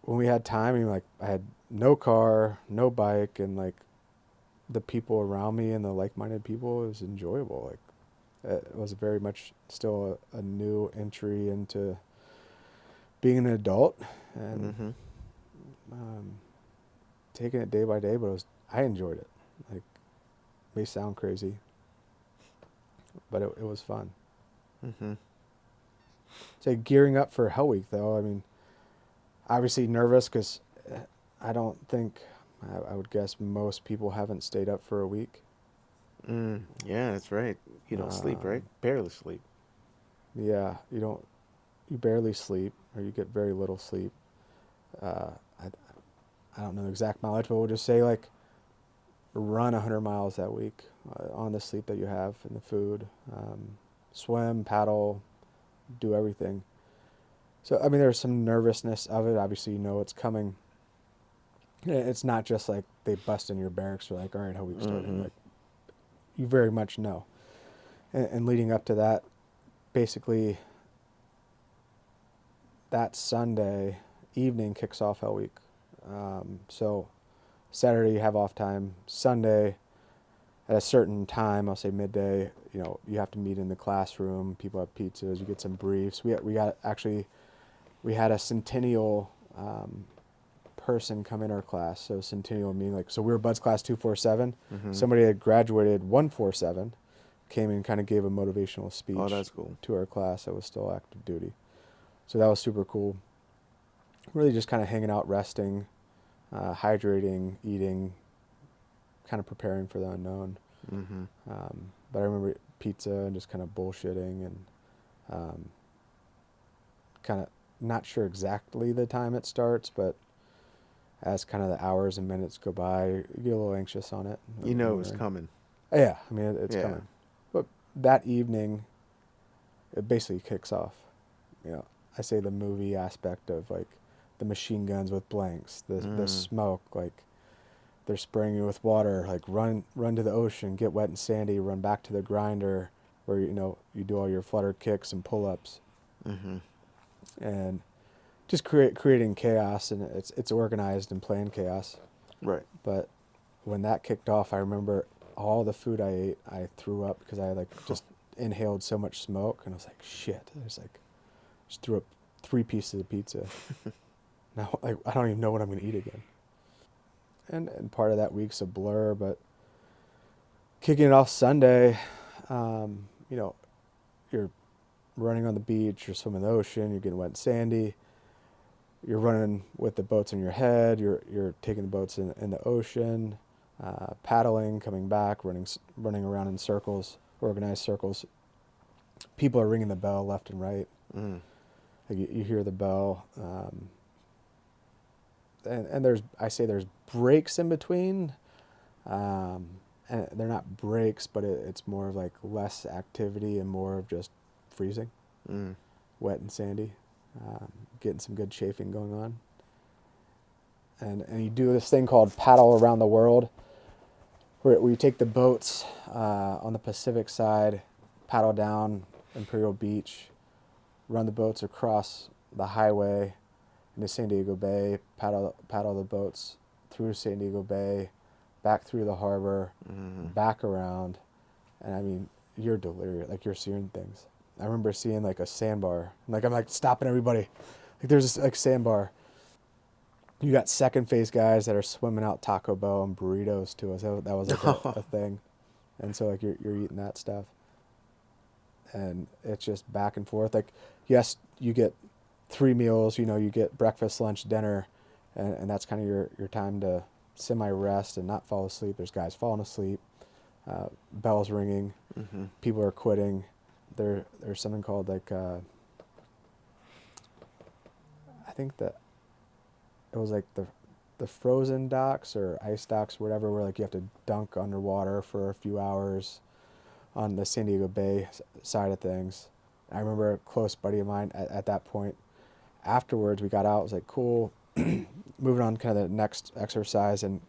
when we had time, I had no car, no bike, and like the people around me and the like-minded people, it was enjoyable. Like, it was very much still a new entry into being an adult and taking it day by day. But I enjoyed it. Like, may sound crazy, but it was fun. Mm-hmm. So gearing up for Hell Week, though, I mean, obviously nervous because I don't think, I would guess most people haven't stayed up for a week. Yeah, that's right. You don't sleep, right? Barely sleep. Yeah, you barely sleep, or you get very little sleep. I don't know the exact mileage, but we'll just say like run 100 miles that week on the sleep that you have and the food. Swim, paddle, do everything. So, I mean, there's some nervousness of it. Obviously, it's coming. It's not just like they bust in your barracks. You're like, all right, how we starting? Like, you very much know. And leading up to that, basically, that Sunday evening kicks off Hell Week. So Saturday you have off time. Sunday at a certain time, I'll say midday, you have to meet in the classroom. People have pizzas. You get some briefs. We had a Centennial person come in our class. So Centennial meaning so we were Buds class 247. Somebody had graduated 147, came in and kind of gave a motivational speech. Oh, that's cool. To our class that was still active duty. So that was super cool. Really just kind of hanging out, resting, hydrating, eating, kind of preparing for the unknown. But I remember pizza and just kind of bullshitting and kind of not sure exactly the time it starts, but as kind of the hours and minutes go by, you get a little anxious on it. You know it's coming. Yeah, I mean, it's coming. But that evening, it basically kicks off. I say the movie aspect of like the machine guns with blanks, the smoke, like they're spraying you with water, like run to the ocean, get wet and sandy, run back to the grinder where you do all your flutter kicks and pull-ups. and just creating chaos, and it's organized and planned chaos. Right. But when that kicked off, I remember all the food I ate, I threw up because I like just inhaled so much smoke, and I was like, shit. I was like, just threw up 3 pieces of pizza. Now, like, I don't even know what I'm gonna eat again. And part of that week's a blur, but kicking it off Sunday, you know, you're running on the beach, you're swimming in the ocean, you're getting wet and sandy, you're running with the boats in your head, you're taking the boats in the ocean, paddling, coming back, running around in circles, organized circles. People are ringing the bell left and right. Mm. Like you hear the bell, and there's breaks in between, and they're not breaks, but it's more of like less activity and more of just freezing, Mm. wet and sandy, getting some good chafing going on. And you do this thing called paddle around the world, where you take the boats on the Pacific side, paddle down Imperial Beach, run the boats across the highway into San Diego Bay, paddle the boats through San Diego Bay, back through the harbor, Mm. back around, and I mean, you're delirious. Like, you're seeing things. I remember seeing like a sandbar. Like, I'm like stopping everybody. Like, there's this like sandbar. You got second phase guys that are swimming out Taco Bell and burritos to us. That was like a thing, and so like you're eating that stuff, and it's just back and forth. Like, yes, you get 3 meals. You know, you get breakfast, lunch, dinner, and that's kind of your time to semi rest and not fall asleep. There's guys falling asleep, bells ringing, Mm-hmm. people are quitting. There's something called like I think that it was like the frozen docks or ice docks, whatever, where like you have to dunk underwater for a few hours on the San Diego Bay side of things. I remember a close buddy of mine at that point. Afterwards, we got out. It was like, cool. Moving on, kind of the next exercise, and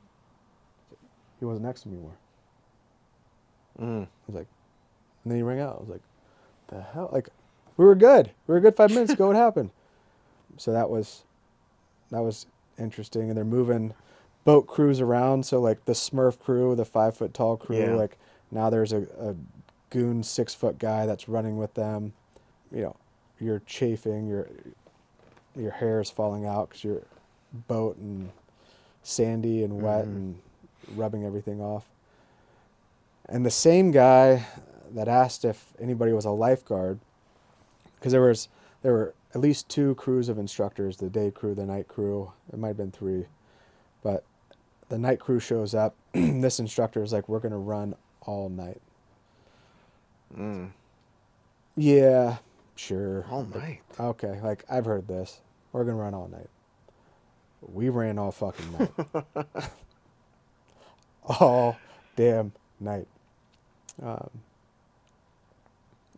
he wasn't next to me anymore. Mm. I was like, and then he rang out. I was like, the hell? Like, we were good. We were good 5 minutes ago. What happened? So that was interesting. And they're moving boat crews around. So like the Smurf crew, the 5 foot tall crew, Yeah. like now there's a goon 6 foot guy that's running with them. You know, you're chafing, your hair is falling out because you're boat and sandy and wet Mm-hmm. and rubbing everything off. And the same guy that asked if anybody was a lifeguard, because there were at least 2 crews of instructors, the day crew, the night crew. It might have been 3, but the night crew shows up. This instructor is like, "We're gonna run all night." Mm. Yeah, sure. All Like, night. okay, like I've heard this. We're gonna run all night. We ran all fucking night, all damn night, um,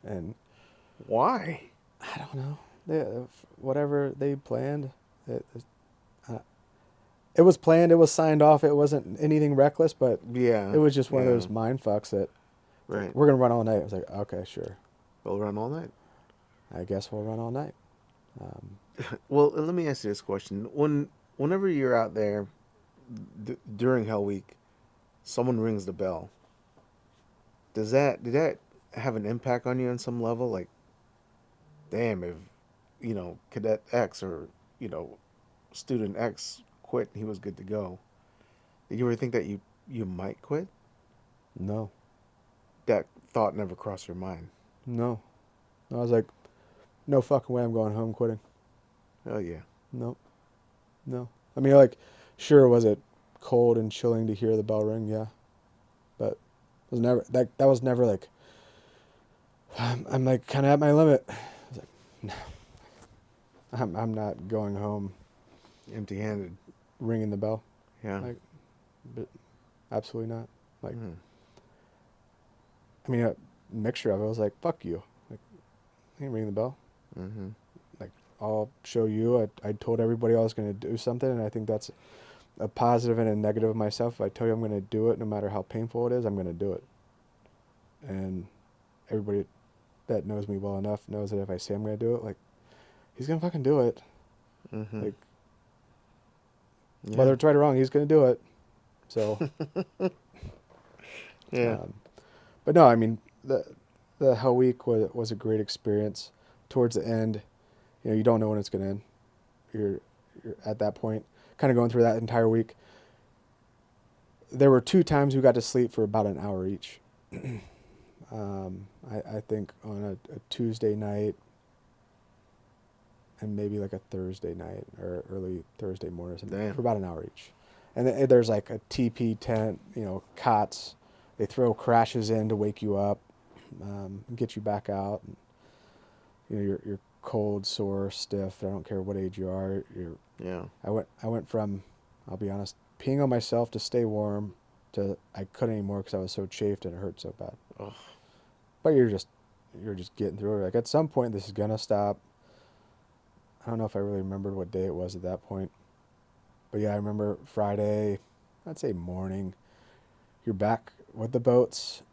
and Why? I don't know. Whatever they planned, it, uh, it was planned. It was signed off. It wasn't anything reckless, but Yeah. it was just one of Yeah. those mind fucks that it's like, Right. we're gonna run all night. I was like, okay, sure. We'll run all night. I guess we'll run all night. Um, Well, let me ask you this question: whenever you're out there during Hell Week, someone rings the bell. Did that have an impact on you on some level? Like, damn, if Cadet X or student X quit, he was good to go. Did you ever think that you might quit? no, That thought never crossed your mind. no. I was like, no fucking way. I'm going home quitting. Oh yeah. No, no. I mean, like, sure, was it cold and chilling to hear the bell ring? Yeah, but it was never that was never like I'm like kind of at my limit. I was like, no, I'm not going home Empty-handed. ringing the bell. Yeah. Like, but absolutely not. Like, Mm. I mean, a mixture of it. I was like, fuck you. Like, I ain't ringing the bell. Mm-hmm. Like, I'll show you. I told everybody I was going to do something, and I think that's a positive and a negative of myself. If I tell you I'm going to do it, no matter how painful it is, I'm going to do it. And everybody that knows me well enough knows that if I say I'm going to do it, like, he's gonna fucking do it. Mm-hmm. Like Yeah. whether it's right or wrong, he's gonna do it. So, Yeah. um, but no, I mean the Hell Week was a great experience. Towards the end, you don't know when it's gonna end. You're at that point, kind of going through that entire week. There were 2 times we got to sleep for about an hour each. I think on a Tuesday night and maybe like a Thursday night or early Thursday morning or something, Damn. for about an hour each. And there's like a TP tent, cots. They throw crashes in to wake you up, get you back out. And, you're cold, sore, stiff. I don't care what age you are. Yeah. I went from, I'll be honest, peeing on myself to stay warm to I couldn't anymore because I was so chafed and it hurt so bad. Oh. But you're just getting through it. Like at some point this is gonna stop. I don't know if I really remembered what day it was at that point. But yeah, I remember Friday, I'd say morning. You're back with the boats,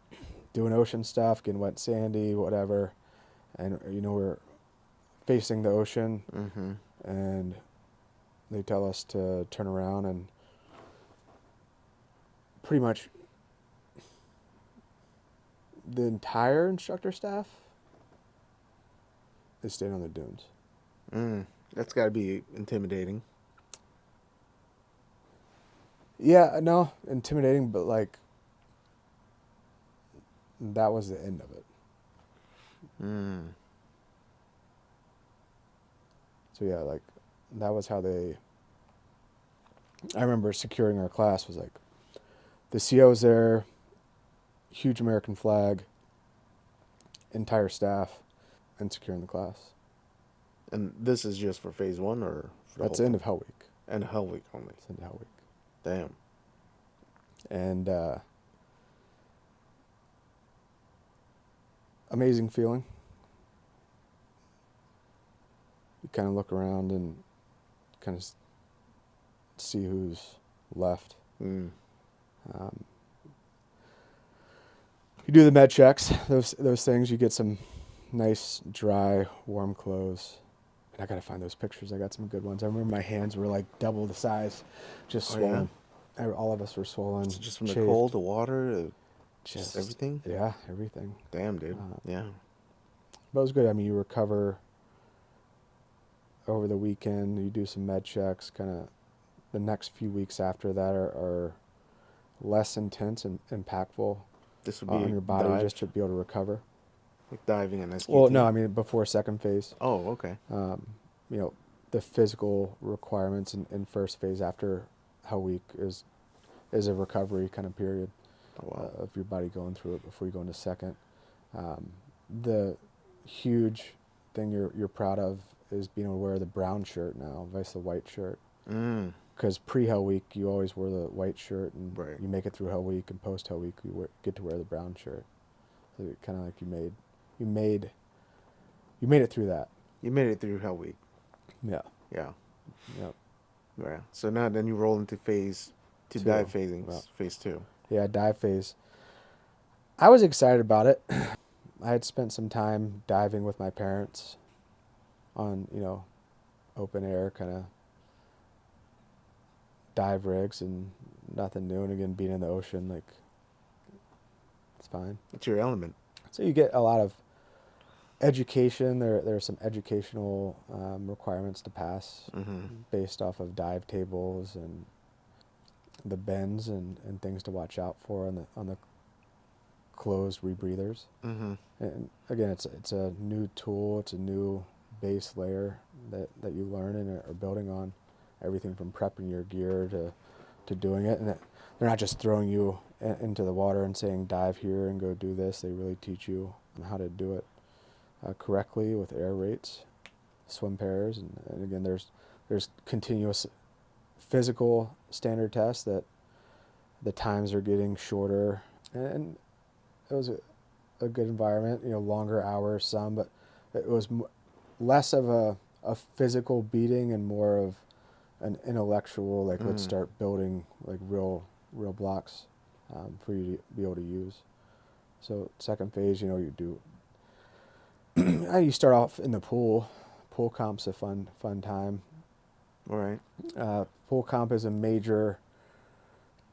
doing ocean stuff, getting wet, sandy, whatever, and we're facing the ocean, Mm-hmm. and they tell us to turn around, and pretty much the entire instructor staff is staying on the dunes. That's got to be intimidating. Yeah, no, intimidating, but like that was the end of it. Mm. So yeah, like that was how they. I remember securing our class was like the CO's there, huge American flag, entire staff, and securing the class. And this is just for phase one or for the That's whole the end thing? of Hell Week. And Hell Week only. It's the end of Hell Week. Damn. And amazing feeling. You kind of look around and kind of see who's left. Mm. You do the med checks, those things. You get some nice, dry, warm clothes. And I gotta find those pictures. I got some good ones. I remember my hands were like double the size, just Oh, swollen. All of us were swollen. So just from the chafed. cold, the water, just Just everything? Yeah, everything. Damn, dude. Yeah. But it was good. I mean, you recover over the weekend. You do some med checks. Kind of the next few weeks after that are less intense and impactful This would be on your body, dive, just to be able to recover. like diving and SKT. Well, no, I mean before second phase. Oh, okay. The physical requirements in first phase after Hell Week is a recovery kind of period Oh, wow. of your body going through it before you go into second. The huge thing you're proud of is being able to wear the brown shirt now, vice the white shirt. Mm. Because pre-Hell Week, you always wore the white shirt, and Right. you make it through Hell Week, and post-Hell Week, get to wear the brown shirt. So kind of like you made it through that. You made it through Hell Week. Yeah. Yeah. Yep. Yeah. So now then you roll into phase two, Two. dive phasing, Yeah. phase two. Yeah, dive phase. I was excited about it. I had spent some time diving with my parents on, open air kind of dive rigs, and nothing new. And again, being in the ocean, like, it's fine. It's your element. So you get a lot of education. There are some educational requirements to pass based off of dive tables and the bends and things to watch out for on the closed rebreathers. Mm-hmm. And again, it's a new tool. It's a new base layer that you learn and are building on. Everything from prepping your gear to doing it, and they're not just throwing you into the water and saying dive here and go do this. They really teach you on how to do it correctly with air rates, swim pairs, and again, there's continuous physical standard tests that the times are getting shorter, and it was a good environment. Longer hours some, but it was less of a physical beating and more of an intellectual, like, let's start building like real blocks for you to be able to use. So second phase, you do you start off in the pool, pool comp's a fun time. All right. Pool comp is a major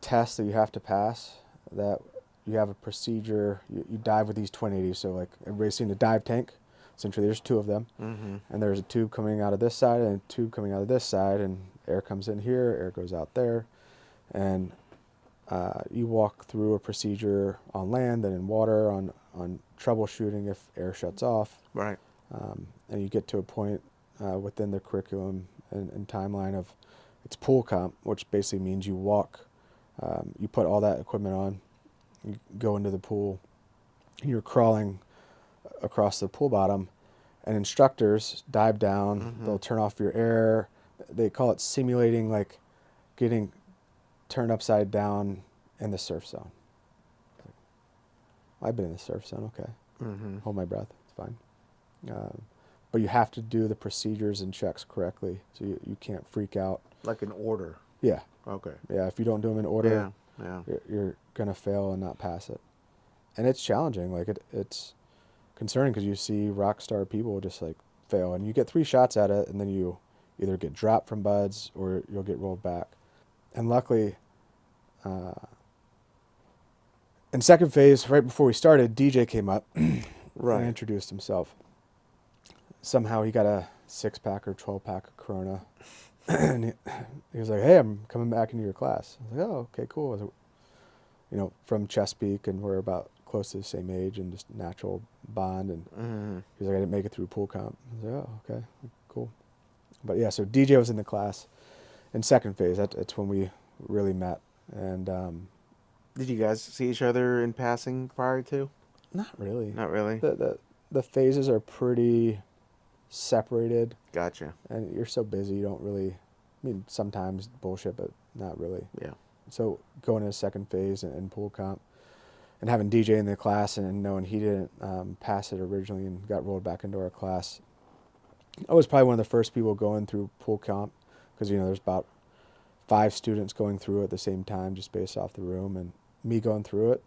test that you have to pass. That you have a procedure. You dive with these 2080s. So like everybody's seen a dive tank. Essentially, there's two of them, Mm-hmm. and there's a tube coming out of this side and a tube coming out of this side, and air comes in here, air goes out there, and you walk through a procedure on land and in water on troubleshooting if air shuts off, Right. and you get to a point within the curriculum and timeline of it's pool comp, which basically means you walk, you put all that equipment on, you go into the pool, you're crawling across the pool bottom, and instructors dive down, Mm-hmm. they'll turn off your air. They call it simulating like getting turned upside down in the surf zone. I've been in the surf zone, okay. Mm-hmm. Hold my breath, it's fine. But you have to do the procedures and checks correctly, so you can't freak out. Like an order. Yeah, Okay. yeah, if you don't do them in order, Yeah. you're going to fail and not pass it. And it's challenging, like it's concerning because you see rock star people just like fail, and you get 3 shots at it, and then you either get dropped from buds or you'll get rolled back. And luckily, in second phase, right before we started, DJ came up Right. and introduced himself. Somehow he got a 6-pack or 12-pack of Corona, and he was like, "Hey, I'm coming back into your class." I was like, "Oh, okay, cool." I was, from Chesapeake, and we're about close to the same age and just natural bond. And Mm-hmm. he's like, "I didn't make it through pool comp." I was like, "Oh, okay, cool." But yeah, so DJ was in the class in second phase. That's when we really met. And Did you guys see each other in passing prior to? not really. Not really. The phases are pretty separated, Gotcha. and you're so busy you don't really. I mean, sometimes bullshit, but not really. Yeah. So going into second phase and pool comp, and having DJ in the class and knowing he didn't pass it originally and got rolled back into our class, I was probably one of the first people going through pool comp because there's about 5 students going through it at the same time just based off the room, and me going through it.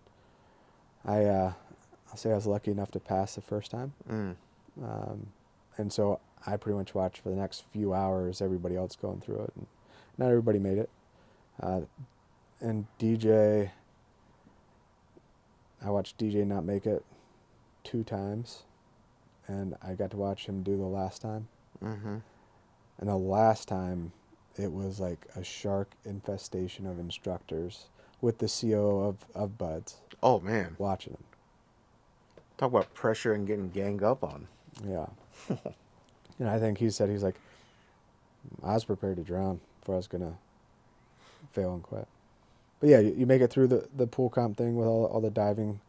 I'll say I was lucky enough to pass the first time. Mm. And so I pretty much watched for the next few hours everybody else going through it. And not everybody made it. And DJ, I watched DJ not make it 2 times. And I got to watch him do the last time. Mm-hmm. And the last time, it was like a shark infestation of instructors with the CO of buds Oh man. watching him. Talk about pressure and getting ganged up on. Yeah. And I think he's like, I was prepared to drown before I was going to fail and quit. But yeah, you make it through the pool comp thing with all the diving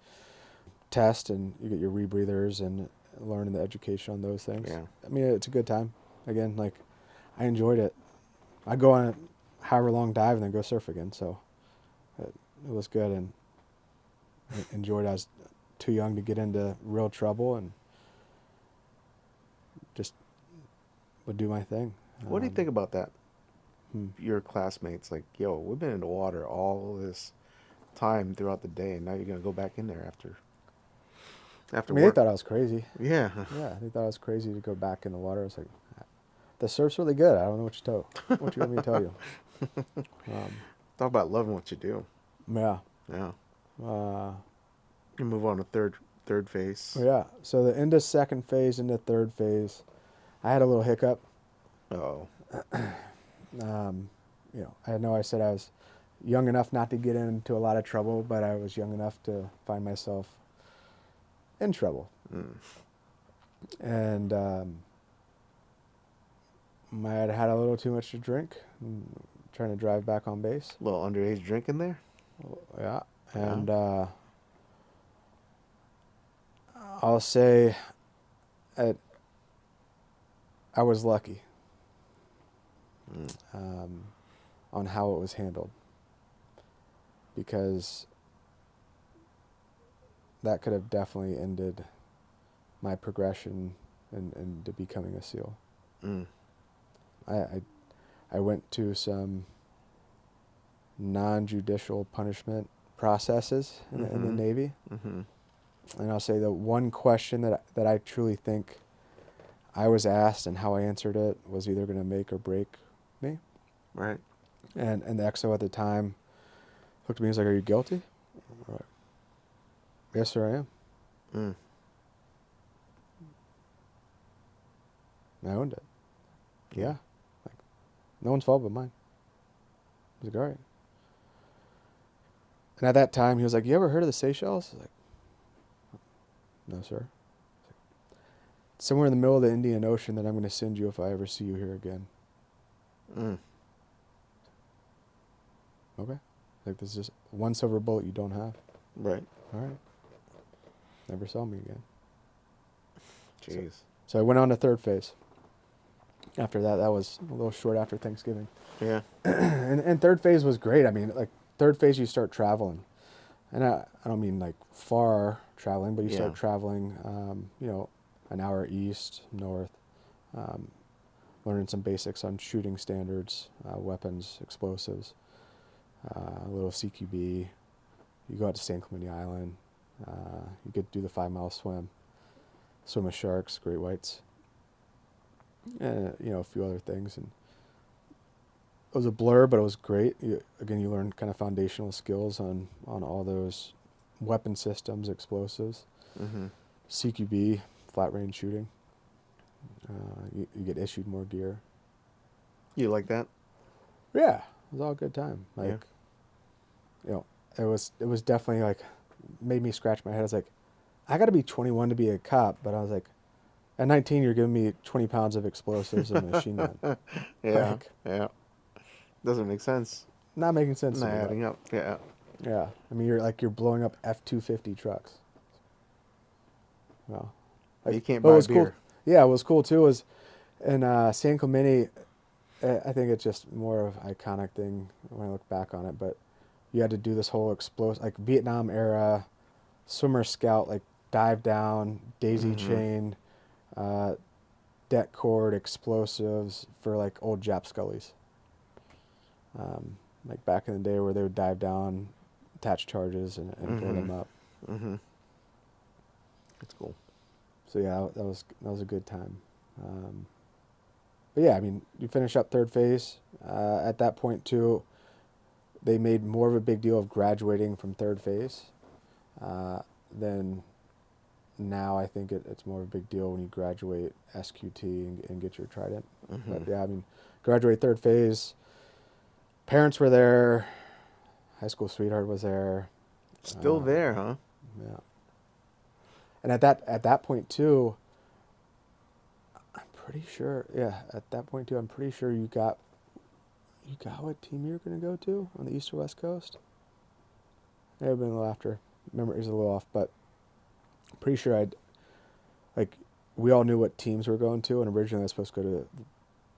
test, and you get your rebreathers and learning the education on those things. Yeah. I mean, it's a good time. Again, like, I enjoyed it. I go on a however long dive and then go surf again. So it was good, and I enjoyed it. I was too young to get into real trouble and just would do my thing. What do you think about that? Hmm. Your classmates, like, yo, we've been in the water all this time throughout the day, and now you're gonna go back in there after I mean, they work. thought I was crazy. Yeah. Yeah, they thought I was crazy to go back in the water. I was like, the surf's really good. I don't know what you want me to tell you. Talk about loving what you do. Yeah. Yeah. Uh, You move on to third phase. yeah. So the end of second phase into third phase, I had a little hiccup. Oh. I know I said I was young enough not to get into a lot of trouble, but I was young enough to find myself in trouble. Mm. And I had had a little too much to drink, trying to drive back on base. Little underage drinking there. Yeah. And I'll say I was lucky on how it was handled, because that could have definitely ended my progression into becoming a SEAL. Mm. I went to some non-judicial punishment processes in the Navy. Mm-hmm. And I'll say the one question that I truly think I was asked and how I answered it was either going to make or break me. Right. And the XO at the time looked at me and was like, "Are you guilty?" I'm like, "Yes, sir, I am." Mm. And I owned it. Yeah. Like, no one's fault but mine. I was like, all right. And at that time, he was like, "You ever heard of the Seychelles?" I was like, "No, sir." "Somewhere in the middle of the Indian Ocean that I'm going to send you if I ever see you here again." Mm. Okay. Like, this is just one silver bullet you don't have. Right. All right. Never saw me again. Jeez. So I went on to third phase. After that, that was a little short after Thanksgiving. Yeah. And third phase was great. I mean, like, third phase, you start traveling. And I don't mean, like, far traveling, but you start Yeah. traveling, an hour east, north, um, learning some basics on shooting standards, weapons, explosives, a little CQB. You go out to San Clemente Island. You get to do the 5 mile swim with sharks, great whites, a few other things. And it was a blur, but it was great. You learn kind of foundational skills on all those weapon systems, explosives, Mm-hmm. CQB, flat range shooting. You get issued more gear. You like that? Yeah, it was all a good time. Yeah. It was definitely like made me scratch my head. I was like, I got to be 21 to be a cop, but I was like, at 19, you're giving me 20 pounds of explosives and a machine gun. Yeah. Like, Yeah. Doesn't make sense. not making sense to Not me. But adding up. Yeah. yeah, I mean, you're blowing up F-250 trucks. Well, You like, can't what buy was cool? beer. Yeah, what was cool too was in San Clemente. I think it's just more of an iconic thing when I look back on it. But you had to do this whole like Vietnam era swimmer scout, like dive down, daisy Mm-hmm. chain, uh, deck cord, explosives for like old Jap scullies. Like back in the day where they would dive down, attach charges, and blow them Mm-hmm. up. Mm-hmm. That's cool. So yeah, that was a good time. But yeah, I mean, you finish up third phase. At that point too, they made more of a big deal of graduating from third phase than now. I think it's more of a big deal when you graduate SQT and get your trident. Mm-hmm. But yeah, I mean, graduate third phase. Parents were there. High school sweetheart was there. Still there, huh? Yeah. And at that point too, I'm pretty sure. Yeah, at that point too, I'm pretty sure you got what team you're gonna go to on the East or West Coast. May have been a little after. Memory's a little off, but I'm pretty sure we all knew what teams we're going to, and originally I was supposed to go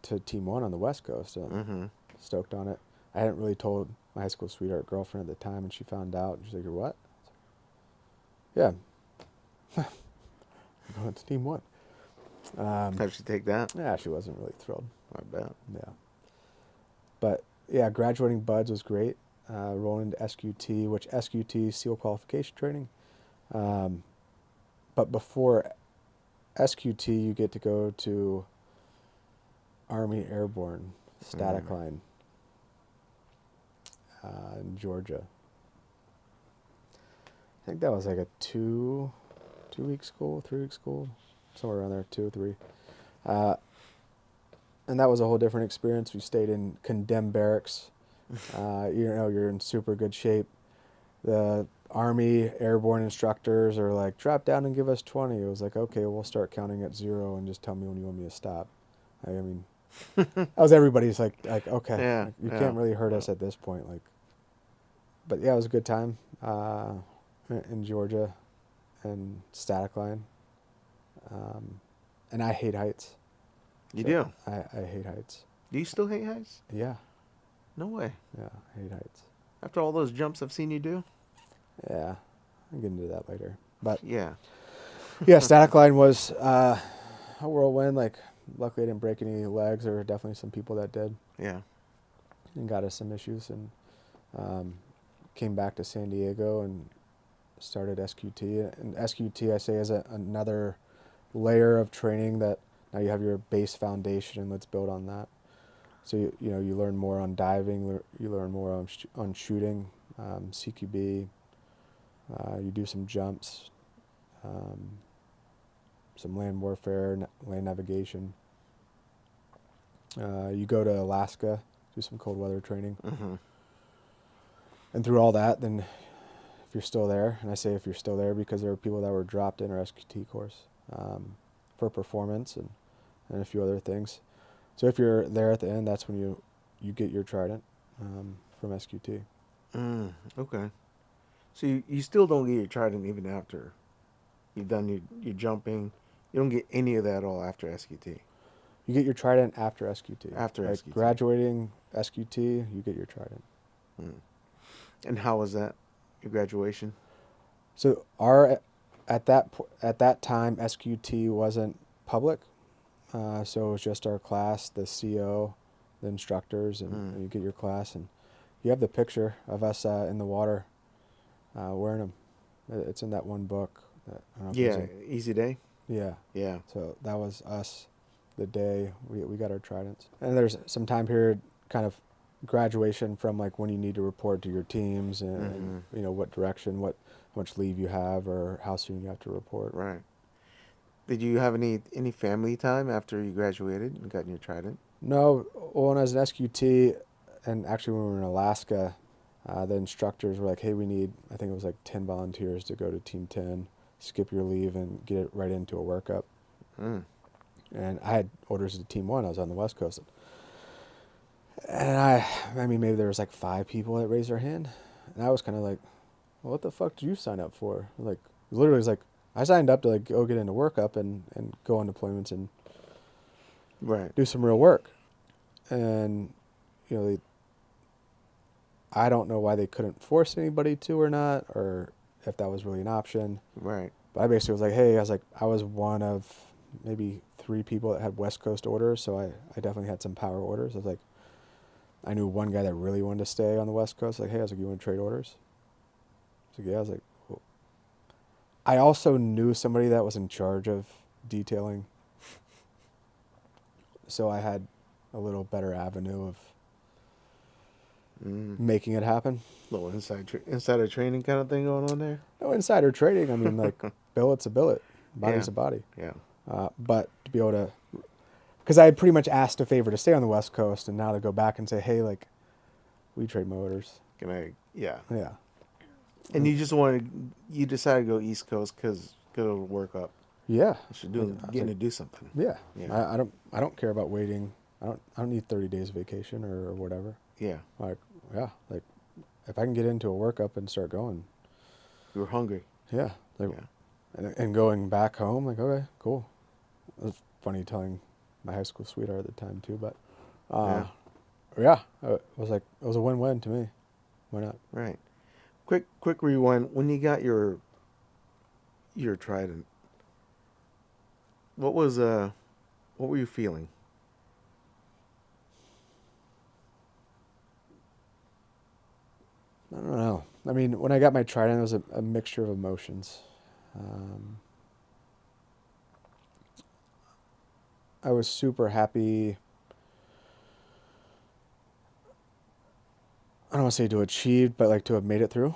to Team 1 on the West Coast. So Mm-hmm. stoked on it. I hadn't really told my high school sweetheart girlfriend at the time, and she found out. She's like, "You're what?" Yeah, I'm going to Team 1. How'd she take that? Yeah, she wasn't really thrilled. I bet. Yeah. But yeah, graduating buds was great. Rolling into SQT, which SQT is SEAL qualification training. But before SQT, you get to go to Army Airborne static line in Georgia. I think that was like a 2-week school, 3-week school, somewhere around there, 2 or 3. And that was a whole different experience. We stayed in condemned barracks. You're in super good shape. The Army airborne instructors are like, drop down and give us 20. It was like, okay, we'll start counting at 0 and just tell me when you want me to stop. I mean, that was everybody's like okay, Yeah. like, you Yeah. can't really hurt us at this point. Like, but yeah, it was a good time in Georgia and static line. And I hate heights. You So do? I hate heights. Do you still hate heights? Yeah, No way. yeah, I hate heights. After all those jumps I've seen you do? Yeah, I'll get into that later. But Yeah. yeah, static line was a whirlwind. Like, luckily I didn't break any legs. There were definitely some people that did Yeah. and got us some issues. And came back to San Diego and started SQT. And SQT, I say, is another layer of training that Now you have your base foundation, and let's build on that. So you learn more on diving, you learn more on shooting, CQB. You do some jumps, um, some land warfare, land navigation. You go to Alaska, do some cold weather training. Mm-hmm. And through all that, then if you're still there, and I say if you're still there because there were people that were dropped in our SQT course for performance and a few other things. So if you're there at the end, that's when you get your trident from SQT. Okay. So you still don't get your trident even after you've done your jumping. You don't get any of that at all after SQT. You get your trident after SQT. After Like SQT. graduating SQT, you get your trident. Mm. And how was that? Your graduation? So at that time SQT wasn't public, so it was just our class, the CO, the instructors, and you get your class, and you have the picture of us in the water wearing them. It's in that one book. That, I don't know if it was Yeah, Easy Day. yeah. Yeah. So that was us the day we got our tridents. And there's some time period kind of graduation from like when you need to report to your teams and what direction, how much leave you have or how soon you have to report. Right. Did you have any family time after you graduated and got your trident? No, well, when I was an SQT, and actually when we were in Alaska, the instructors were like, hey, we need, I think it was like 10 volunteers to go to Team 10, skip your leave and get it right into a workup. Mm. And I had orders to Team 1. I was on the West Coast. And I mean, maybe there was like 5 people that raised their hand. And I was kind of like, well, what the fuck did you sign up for? Like, literally, it's like, I signed up to like go get into workup and go on deployments and Right. do some real work. And, I don't know why they couldn't force anybody to or not, or if that was really an option. Right. But I basically was like, hey, I was one of maybe 3 people that had West Coast orders, so I definitely had some power orders. I was like, I knew one guy that really wanted to stay on the West Coast. Like, hey, I was like, you want to trade orders? I was like, yeah. I was like, well. I also knew somebody that was in charge of detailing, so I had a little better avenue of making it happen. Little insider training kind of thing going on there. No insider trading. I mean, like, billet's a billet, body's Yeah. a body. Yeah. But to be able to, because I had pretty much asked a favor to stay on the West Coast, and now to go back and say, hey, like, we trade motors. Can I? Yeah. Yeah. And you decided to go East Coast because go work up. Yeah. Getting to do something. Yeah. Yeah. I don't care about waiting. I don't need 30 days vacation or whatever. Yeah. Like, yeah, like if I can get into a workup and start going. You were hungry. Yeah. Like, Yeah. and going back home, like, okay, cool. It was funny telling my high school sweetheart at the time too, but it was like, it was a win-win to me. Why not? Right. Quick rewind. When you got your trident, what were you feeling? I don't know. I mean, when I got my trident, it was a mixture of emotions. I was super happy. I don't want to say to achieve, but like to have made it through.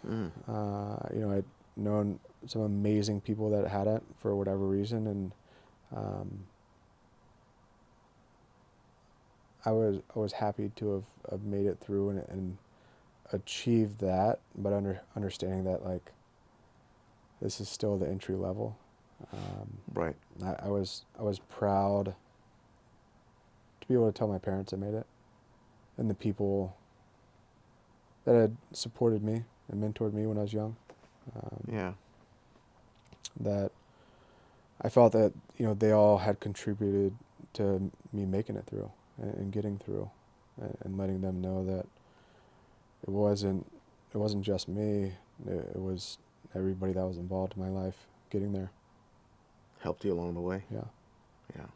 I'd known some amazing people that had it for whatever reason, and I was happy to have made it through and achieved that, but understanding that like this is still the entry level. Right. I was proud to be able to tell my parents I made it, and the people that had supported me and mentored me when I was young. Yeah. That I felt that they all had contributed to me making it through and getting through, and letting them know that it wasn't just me. It was everybody that was involved in my life getting there. Helped you along the way. Yeah. Yeah.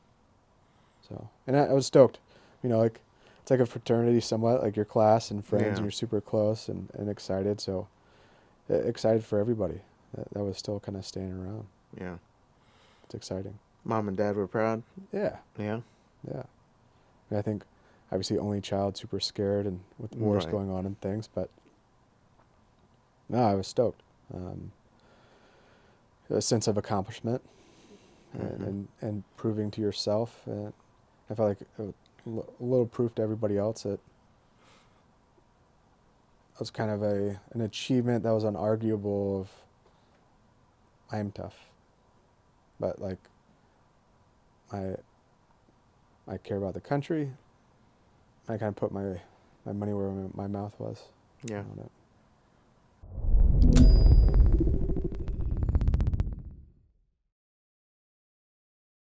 So, and I was stoked. Like it's like a fraternity somewhat, like your class and friends, Yeah. and you're super close and excited. So excited for everybody that was still kind of staying around. Yeah. It's exciting. Mom and dad were proud. Yeah, Yeah. yeah. And I think obviously only child, super scared and with wars Right. going on and things, but no, I was stoked. Um, a sense of accomplishment Mhm. and proving to yourself. I felt like a little proof to everybody else that it was kind of an achievement that was unarguable. Of I am tough, but like I I care about the country. I kind of put my money where my mouth was Yeah. on it.